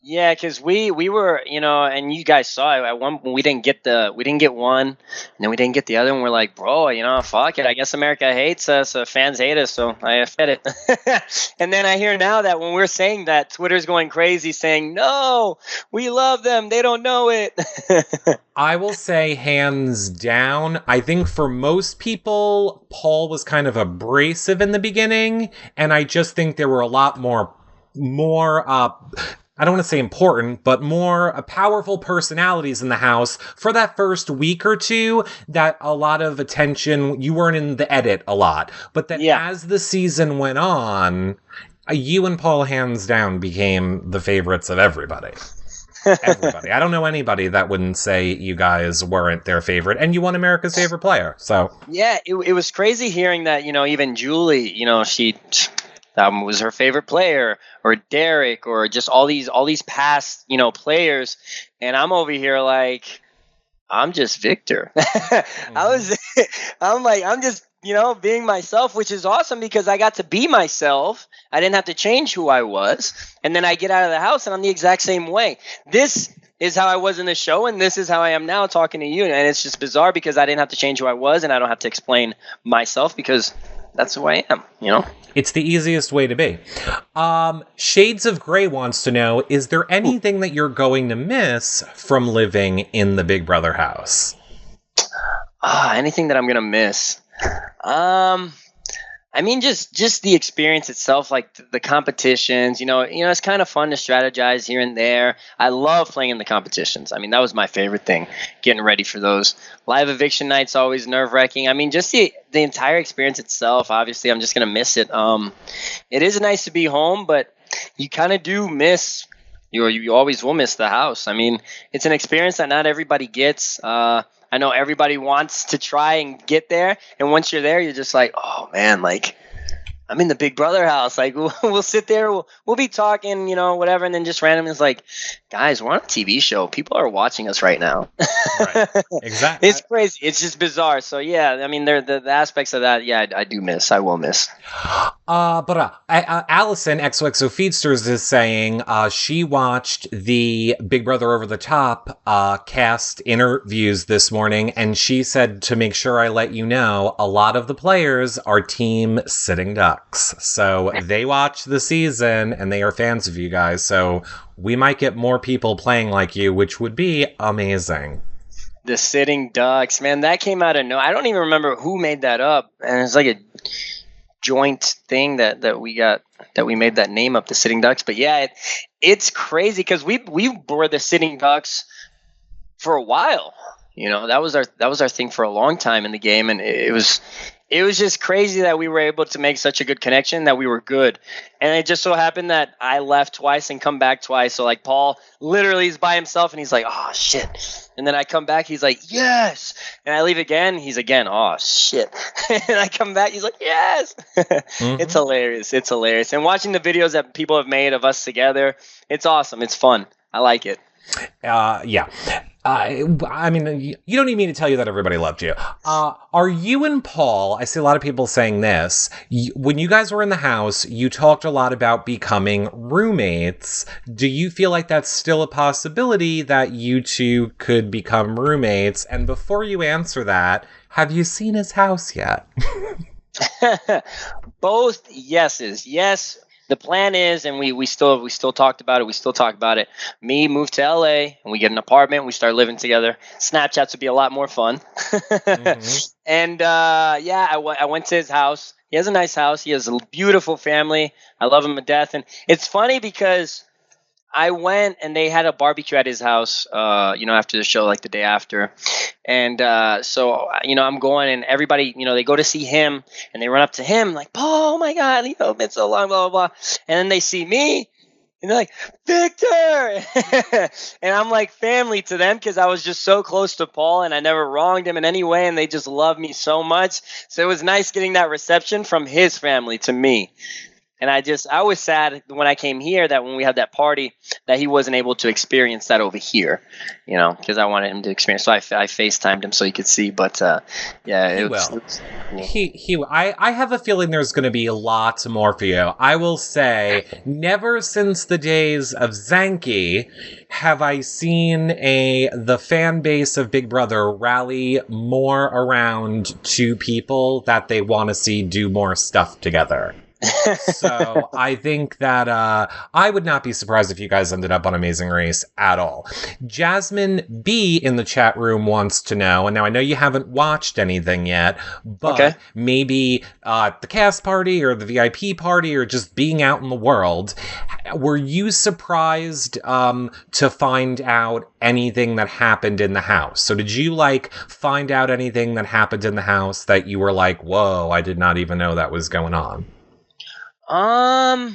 yeah, because we were, and you guys saw it. At one point, we didn't get one, and then we didn't get the other, and we're like, bro, fuck it. I guess America hates us, fans hate us, so I fed it. And then I hear now that when we're saying that, Twitter's going crazy, saying, no, we love them, they don't know it. I will say, hands down, I think for most people, Paul was kind of abrasive in the beginning, and I just think there were a lot more I don't want to say important, but more powerful personalities in the house for that first week or two that a lot of attention, you weren't in the edit a lot. But then as the season went on, you and Paul hands down became the favorites of everybody. Everybody. I don't know anybody that wouldn't say you guys weren't their favorite, and you won America's favorite player. So yeah, it was crazy hearing that, even Julie, she was her favorite player, or Derek, or just all these past, players. And I'm over here like, I'm just Victor. I'm just, being myself, which is awesome because I got to be myself. I didn't have to change who I was. And then I get out of the house and I'm the exact same way. This is how I was in the show, and this is how I am now talking to you. And it's just bizarre because I didn't have to change who I was, and I don't have to explain myself because that's who I am, It's the easiest way to be. Shades of Grey wants to know, is there anything that you're going to miss from living in the Big Brother house? Anything that I'm going to miss? I mean, just the experience itself, like the competitions, it's kind of fun to strategize here and there. I love playing in the competitions. I mean, that was my favorite thing, getting ready for those. Live eviction nights, always nerve-wracking. I mean, just the entire experience itself, obviously, I'm just going to miss it. It is nice to be home, but you kind of do miss, you always will miss the house. I mean, it's an experience that not everybody gets. I know everybody wants to try and get there, and once you're there, you're just like, oh man, like I'm in the Big Brother house. Like we'll sit there, we'll be talking, whatever, and then just randomly it's like, guys, we're on a TV show. People are watching us right now. Right. Exactly. It's crazy. It's just bizarre. So yeah, I mean, the aspects of that. Yeah, I do miss. I will miss. But Allison XOXO Feedsters is saying she watched the Big Brother Over the Top cast interviews this morning, and she said to make sure I let you know, a lot of the players are team Sitting Ducks. So they watch the season, and they are fans of you guys. So we might get more people playing like you, which would be amazing. The Sitting Ducks, man, that came out of no. I don't even remember who made that up, and it's like a joint thing that we made that name up, the Sitting Ducks. But yeah, it's crazy because we were the Sitting Ducks for a while. That was our thing for a long time in the game, and it was just crazy that we were able to make such a good connection, that we were good. And it just so happened that I left twice and come back twice. So like Paul literally is by himself and he's like, oh shit. And then I come back, he's like, yes. And I leave again, he's again, oh shit. And I come back, he's like, yes. Mm-hmm. It's hilarious. It's hilarious. And watching the videos that people have made of us together, it's awesome. It's fun. I like it. Yeah. I mean, you don't need me to tell you that everybody loved you. Are you and Paul, I see a lot of people saying this, when you guys were in the house, you talked a lot about becoming roommates. Do you feel like that's still a possibility that you two could become roommates? And before you answer that, have you seen his house yet? Both yeses. Yes. The plan is, and we still talked about it. We still talk about it. Me move to LA and we get an apartment. We start living together. Snapchats would be a lot more fun. Mm-hmm. And yeah, I went to his house. He has a nice house. He has a beautiful family. I love him to death. And it's funny because I went and they had a barbecue at his house, after the show, like the day after. And so, I'm going and everybody, they go to see him and they run up to him like, oh my God, it's been so long, blah, blah, blah. And then they see me and they're like, Victor. And I'm like family to them because I was just so close to Paul and I never wronged him in any way. And they just love me so much. So it was nice getting that reception from his family to me. And I was sad when I came here that when we had that party that he wasn't able to experience that over here, because I wanted him to experience. So I FaceTimed him so he could see. But yeah, he will. I have a feeling there's going to be lots more for you. I will say, never since the days of Zanky have I seen the fan base of Big Brother rally more around two people that they want to see do more stuff together. So I think that I would not be surprised if you guys ended up on Amazing Race at all. Jasmine B in the chat room wants to know, and now I know you haven't watched anything yet, but maybe the cast party or the VIP party or just being out in the world, were you surprised to find out anything that happened in the house? So did you find out anything that happened in the house that you were like, whoa, I did not even know that was going on? No,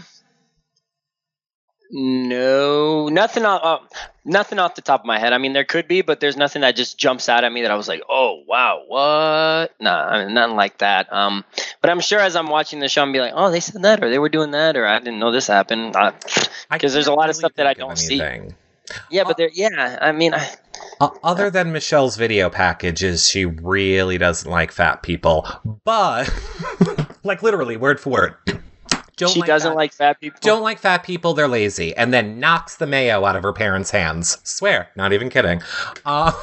nothing off the top of my head. I mean, there could be, but there's nothing that just jumps out at me that I was like, oh, wow, what? Nah, I mean, nothing like that. But I'm sure as I'm watching the show, I'm be like, oh, they said that, or they were doing that, or I didn't know this happened. Because there's a lot of stuff that I don't see. Yeah, but I mean, other than Michelle's video packages, she really doesn't like fat people, but literally word for word. She doesn't like fat people? Don't like fat people, they're lazy. And then knocks the mayo out of her parents' hands. Swear, not even kidding. But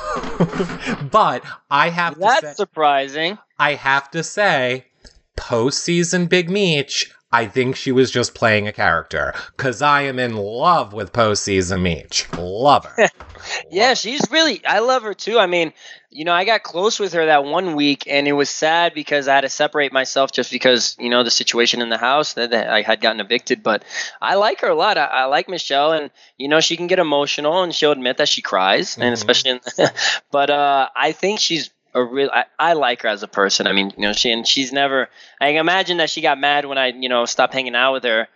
I have to say... That's surprising. I have to say, post-season Big Meech, I think she was just playing a character. Because I am in love with post-season Meech. Love her. Yeah, I love her too. I mean, I got close with her that one week, and it was sad because I had to separate myself just because, the situation in the house that I had gotten evicted. But I like her a lot. I like Michelle, and, she can get emotional, and she'll admit that she cries, and especially but I think she's I like her as a person. I mean, she's never, I imagine that she got mad when I, stopped hanging out with her.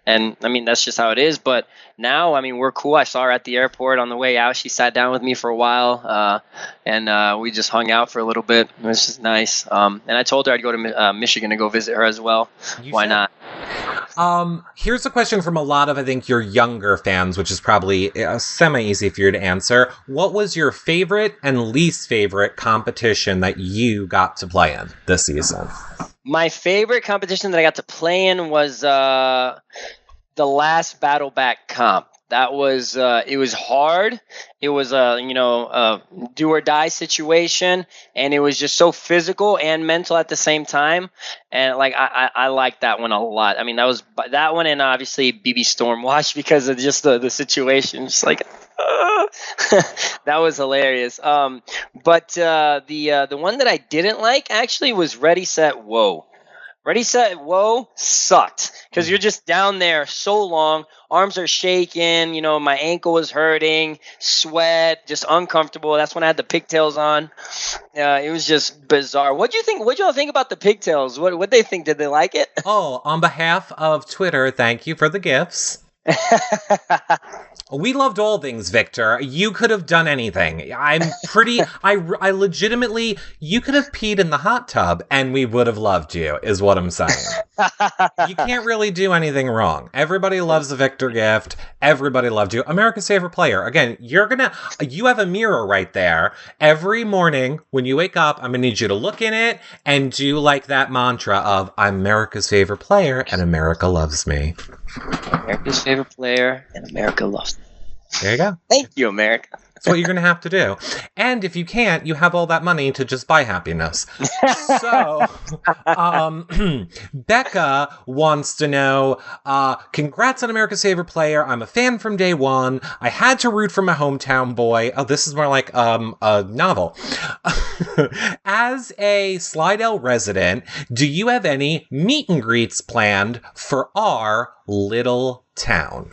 And I mean, that's just how it is. But now, I mean, we're cool. I saw her at the airport on the way out. She sat down with me for a while, and we just hung out for a little bit. It was just nice. And I told her I'd go to Michigan to go visit her as well. Why not? Here's a question from a lot of, I think, your younger fans, which is probably semi-easy for you to answer. What was your favorite and least favorite competition that you got to play in this season? My favorite competition that I got to play in was the last Battle Back comp. That was it was hard. It was a do or die situation, and it was just so physical and mental at the same time. And like I liked that one a lot. I mean, that was that one, and obviously BB Stormwatch because of just the situation. Just like that was hilarious. But the one that I didn't like actually was Ready Set Whoa. Ready, Set, Whoa sucked because you're just down there so long. Arms are shaking. My ankle was hurting. Sweat, just uncomfortable. That's when I had the pigtails on. It was just bizarre. What'd you think? What'd y'all think about the pigtails? What'd they think? Did they like it? Oh, on behalf of Twitter, thank you for the gifts. We loved all things, Victor. You could have done anything. I legitimately, you could have peed in the hot tub and we would have loved you, is what I'm saying. You can't really do anything wrong. Everybody loves the Victor gift. Everybody loved you. America's favorite player. Again, you have a mirror right there. Every morning when you wake up, I'm going to need you to look in it and do like that mantra of, I'm America's favorite player and America loves me. America's favorite player, and America loves me. There you go. Thank you, America. That's what you're going to have to do. And if you can't, you have all that money to just buy happiness. So, Becca wants to know, congrats on America's favorite player. I'm a fan from day one. I had to root for my hometown boy. Oh, this is more like a novel. As a Slidell resident, do you have any meet and greets planned for our little town?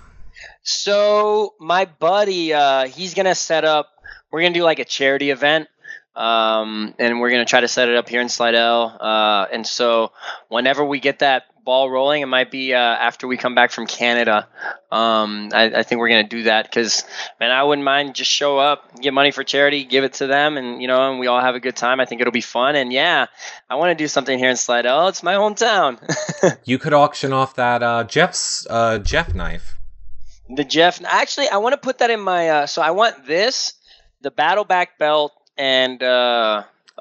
So my buddy, he's going to set up, we're going to do like a charity event. And we're going to try to set it up here in Slidell. And so whenever we get that ball rolling, it might be after we come back from Canada. I think we're going to do that because, man, I wouldn't mind just show up, get money for charity, give it to them, and and we all have a good time. I think it'll be fun. And yeah, I want to do something here in Slidell. It's my hometown. You could auction off that Jeff knife. The Jeff, actually, I want to put that in my. So I want this, the Battle Back belt, and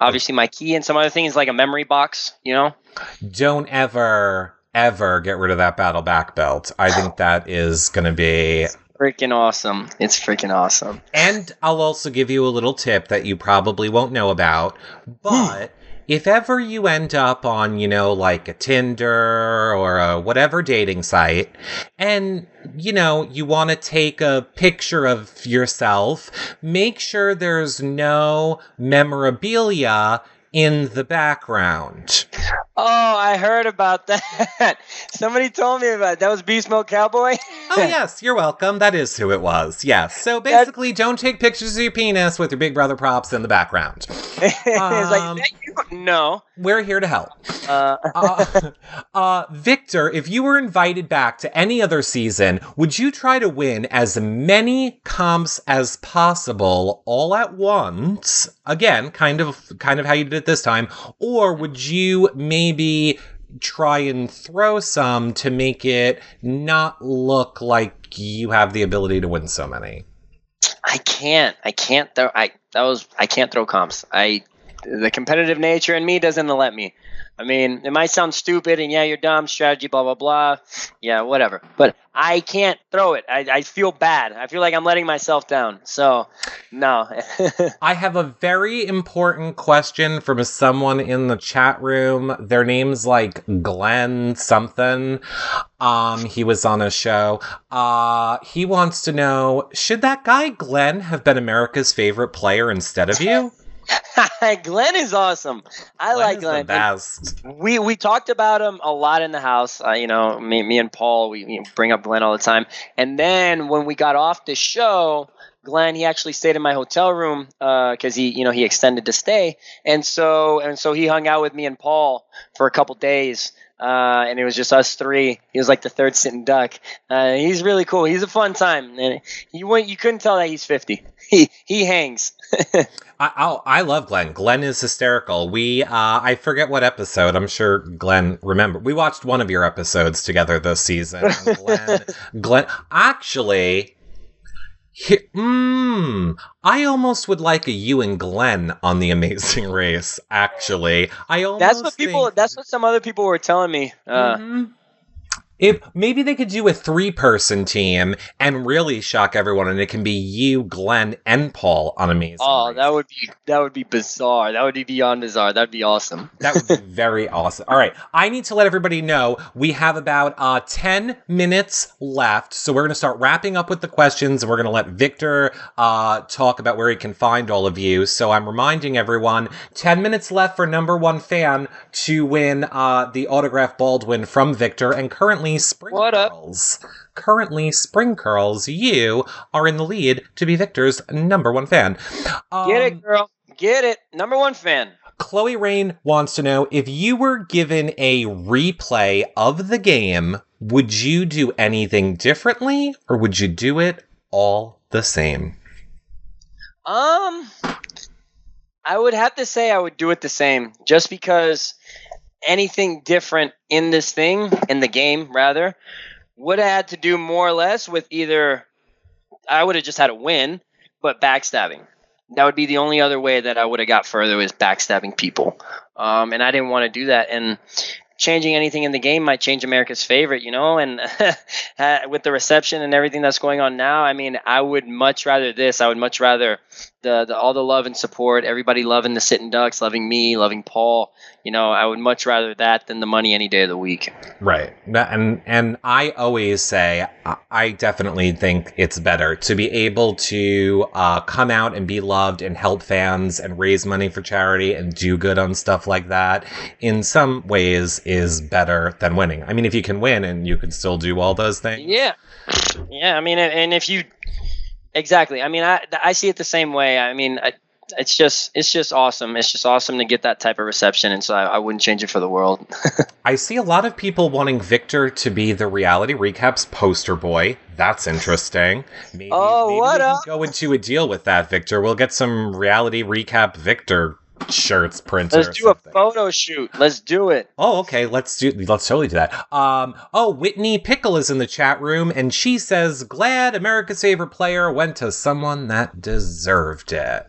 obviously my key and some other things like a memory box. Don't ever get rid of that Battle Back belt. I think that is going to be freaking awesome. It's freaking awesome. And I'll also give you a little tip that you probably won't know about, but. If ever you end up on, like a Tinder or a whatever dating site, and, you want to take a picture of yourself, make sure there's no memorabilia in the background. Oh, I heard about that. Somebody told me about it. That was Beast Mode Cowboy? Oh, yes, you're welcome. That is who it was. Yes. So basically, don't take pictures of your penis with your Big Brother props in the background. It's like, no. We're here to help. Victor, if you were invited back to any other season, would you try to win as many comps as possible all at once? Again, kind of how you did it this time. Or would you maybe try and throw some to make it not look like you have the ability to win so many? I can't throw comps. The competitive nature in me doesn't let me. I mean, it might sound stupid and yeah, you're dumb, strategy, blah, blah, blah. Yeah, whatever. But I can't throw it. I feel bad. I feel like I'm letting myself down. So, no. I have a very important question from someone in the chat room. Their name's like Glenn something. He was on a show. He wants to know, should that guy Glenn have been America's favorite player instead of you? Glenn is awesome. I like Glenn. The best. We talked about him a lot in the house. Me and Paul, we bring up Glenn all the time. And then when we got off the show, Glenn, he actually stayed in my hotel room because he extended to stay, and so he hung out with me and Paul for a couple days. and it was just us three. He was like the third sitting duck. He's really cool. He's a fun time, and you couldn't tell that he's 50. He hangs. I love Glenn. Glenn is hysterical. I forget what episode. I'm sure Glenn remember. We watched one of your episodes together this season. Glenn, actually, I almost would like a you and Glenn on The Amazing Race. Actually, That's what some other people were telling me. If maybe they could do a 3-person team and really shock everyone, and it can be you, Glenn, and Paul on Amazing Race. that would be bizarre. That would be beyond bizarre. That'd be awesome. That would be very awesome. All right, I need to let everybody know we have about 10 minutes left, so we're going to start wrapping up with the questions, and we're going to let Victor talk about where he can find all of you. So I'm reminding everyone, 10 minutes left for number one fan to win the autograph Baldwin from Victor, and currently Spring Curls. Currently, Spring Curls, you are in the lead to be Victor's number one fan. Get it, girl. Get it. Number one fan. Chloe Rain wants to know, if you were given a replay of the game, would you do anything differently, or would you do it all the same? I would have to say I would do it the same, just because anything different in the game rather, would have had to do more or less with either I would have just had to win, but backstabbing. That would be the only other way that I would have got further, is backstabbing people. And I didn't want to do that. And changing anything in the game might change America's favorite, and with the reception and everything that's going on now, I mean, I would much rather this. I would much rather the all the love and support, everybody loving the Sitting Ducks, loving me, loving Paul. I would much rather that than the money any day of the week. Right. And I always say, I definitely think it's better to be able to come out and be loved and help fans and raise money for charity and do good on stuff like that. In some ways is better than winning. I mean, if you can win and you can still do all those things. Yeah. I mean, and if you, exactly. I mean, I see it the same way. I mean, it's just awesome. It's just awesome to get that type of reception, and so I wouldn't change it for the world. I see a lot of people wanting Victor to be the Reality Recaps poster boy. That's interesting. Maybe we can go into a deal with that, Victor. We'll get some Reality Recap Victor shirts printed. Let's do a photo shoot. Let's do it. Oh, okay. Let's totally do that. Whitney Pickle is in the chat room, and she says, glad America's favorite player went to someone that deserved it.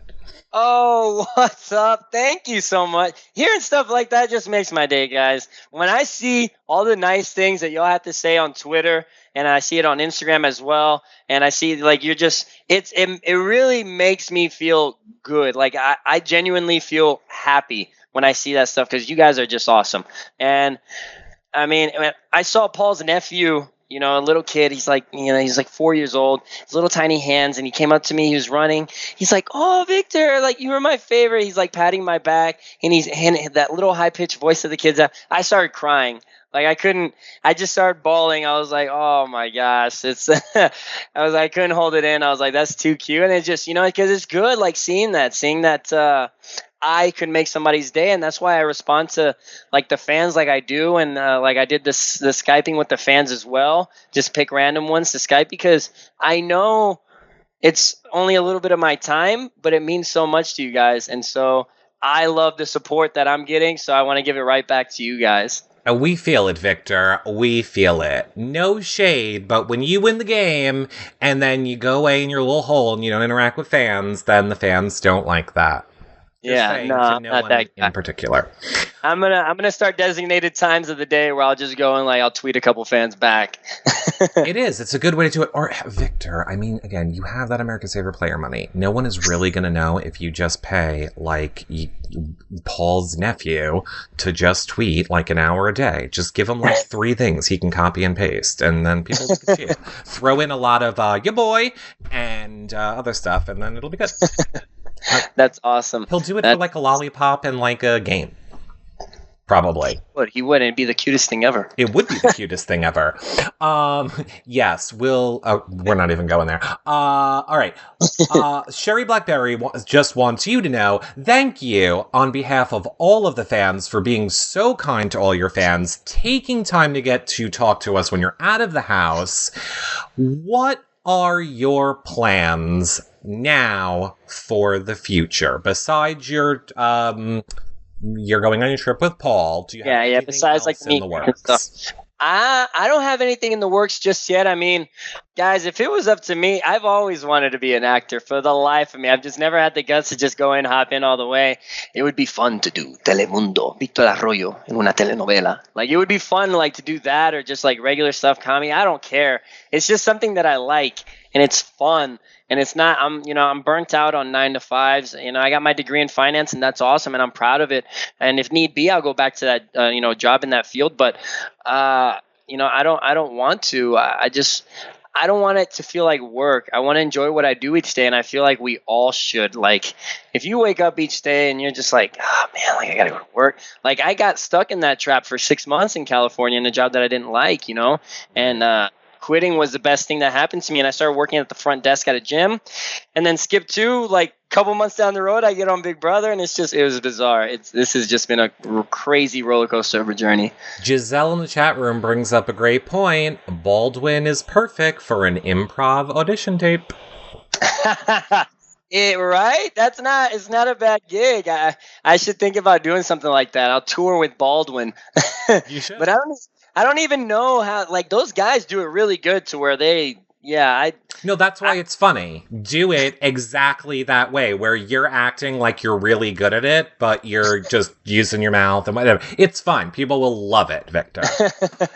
Oh, what's up? Thank you so much. Hearing stuff like that just makes my day, guys. When I see all the nice things that y'all have to say on Twitter, and I see it on Instagram as well, and I see like it really makes me feel good. Like I genuinely feel happy when I see that stuff, because you guys are just awesome. And I mean, I saw Paul's nephew, a little kid. He's like 4 years old, his little tiny hands, and he came up to me. He was running. He's like, "Oh, Victor, like you were my favorite." He's like patting my back, and that little high pitched voice of the kids. I started crying. Like I just started bawling. I was like, oh my gosh, I couldn't hold it in. I was like, that's too cute. And it's just, because it's good, like seeing that I could make somebody's day. And that's why I respond to like the fans like I do. And like I did the Skyping with the fans as well. Just pick random ones to Skype, because I know it's only a little bit of my time, but it means so much to you guys. And so I love the support that I'm getting. So I want to give it right back to you guys. We feel it, Victor. We feel it. No shade, but when you win the game and then you go away in your little hole and you don't interact with fans, then the fans don't like that. No, not that guy in particular. I'm gonna start designated times of the day where I'll just go and I'll tweet a couple fans back. It's a good way to do it. Or Victor, I mean, again, you have that America's Favorite Player money. No one is really gonna know if you just pay Paul's nephew to just tweet like an hour a day. Just give him like 3 things he can copy and paste, and then people can see it. Throw in a lot of "ya boy" and other stuff, and then it'll be good. That's awesome. He'll do it for like a lollipop and like a game. Probably. He would. It'd be the cutest thing ever. It would be the cutest thing ever. Yes, we're not even going there. All right. Sherry Blackberry just wants you to know, thank you on behalf of all of the fans for being so kind to all your fans, taking time to get to talk to us when you're out of the house. What are your plans now for the future? Besides you're going on your trip with Paul. Do you have anything besides else in the works? Stuff. I don't have anything in the works just yet. I mean, guys, if it was up to me, I've always wanted to be an actor for the life of me. I've just never had the guts to just go in, hop in all the way. It would be fun to do Telemundo, Víctor Arroyo en una telenovela. Like, it would be fun, like, to do that or just like regular stuff, comedy. I don't care. It's just something that I like and it's fun. And it's not, I'm burnt out on 9 to 5s. I got my degree in finance and that's awesome. And I'm proud of it. And if need be, I'll go back to that, job in that field. But, I don't want to. I don't want it to feel like work. I want to enjoy what I do each day. And I feel like we all should. Like, if you wake up each day and you're just like, oh man, like I got to go to work. Like, I got stuck in that trap for 6 months in California in a job that I didn't like, and, quitting was the best thing that happened to me, and I started working at the front desk at a gym, and then skip to like a couple months down the road, I get on Big Brother, and it was bizarre. This has just been a crazy roller coaster of a journey. Giselle in the chat room brings up a great point. Baldwin is perfect for an improv audition tape. Right? It's not a bad gig. I should think about doing something like that. I'll tour with Baldwin. You should. But I don't even know how, like, those guys do it really good to where No, that's why it's funny. Do it exactly that way, where you're acting like you're really good at it, but you're just using your mouth and whatever. It's fine. People will love it, Victor.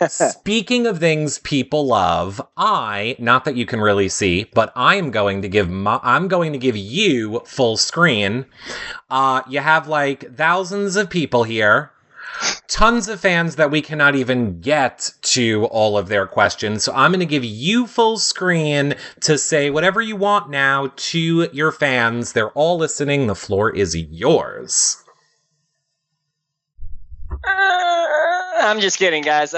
Speaking of things people love, not that you can really see, but I'm going to give you full screen. You have like thousands of people here. Tons of fans that we cannot even get to all of their questions. So I'm going to give you full screen to say whatever you want now to your fans. They're all listening. The floor is yours. I'm just kidding, guys.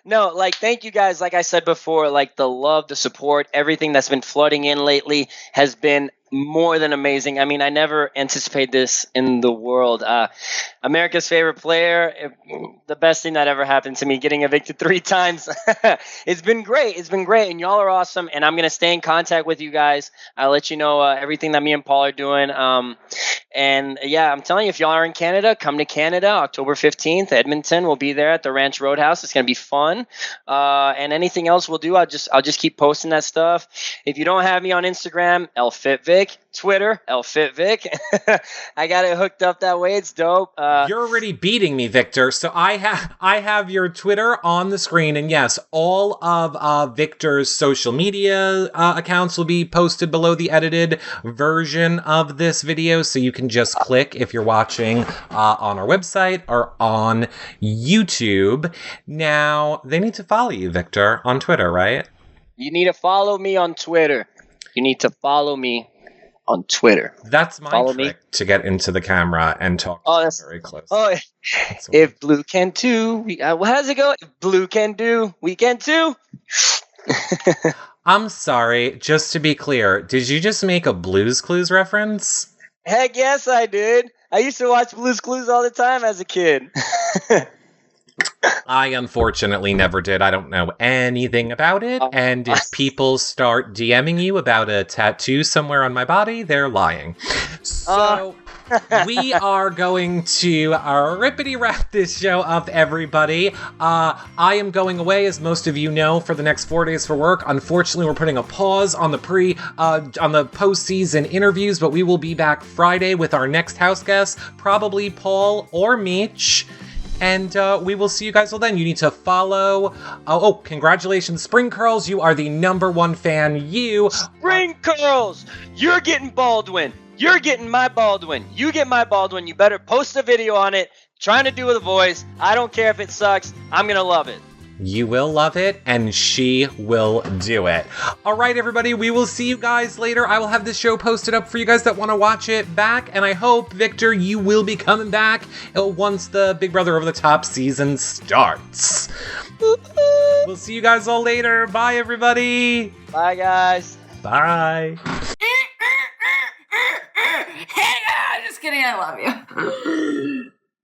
No, thank you guys. Like I said before, the love, the support, everything that's been flooding in lately has been more than amazing. I mean, I never anticipated this in the world. America's favorite player, the best thing that ever happened to me, getting evicted 3 times. It's been great. And y'all are awesome. And I'm going to stay in contact with you guys. I'll let you know everything that me and Paul are doing. And yeah, I'm telling you, if y'all are in Canada, come to Canada, October 15th, Edmonton. We'll be there at the Ranch Roadhouse. It's going to be fun. And anything else we'll do, I'll just keep posting that stuff. If you don't have me on Instagram, LFitVic. Twitter, LFitVic. I got it hooked up that way. It's dope. You're already beating me, Victor. So I have your Twitter on the screen, and yes, all of Victor's social media accounts will be posted below the edited version of this video, so you can just click if you're watching on our website or on YouTube. Now, they need to follow you, Victor, on Twitter, right? You need to follow me on Twitter. That's my trick to get into the camera and talk very close. Oh, if blue can do, how does it go? If blue can do, we can too. I'm sorry, just to be clear, did you just make a Blue's Clues reference? Heck yes, I did. I used to watch Blue's Clues all the time as a kid. I unfortunately never did. I don't know anything about it. And if people start DMing you about a tattoo somewhere on my body, they're lying. So we are going to rippity wrap this show up, everybody. I am going away, as most of you know, for the next 4 days for work. Unfortunately, we're putting a pause on the postseason interviews, but we will be back Friday with our next house guest, probably Paul or Meech. And we will see you guys till then. You need to follow. Congratulations, Spring Curls. You are the #1 fan. Spring Curls. You're getting Baldwin. You're getting my Baldwin. You get my Baldwin. You better post a video on it. Trying to do with a voice. I don't care if it sucks. I'm going to love it. You will love it, and she will do it. All right, everybody, we will see you guys later. I will have this show posted up for you guys that want to watch it back, and I hope, Victor, you will be coming back once the Big Brother Over the Top season starts. We'll see you guys all later. Bye, everybody. Bye, guys. Bye. Hey, just kidding. I love you.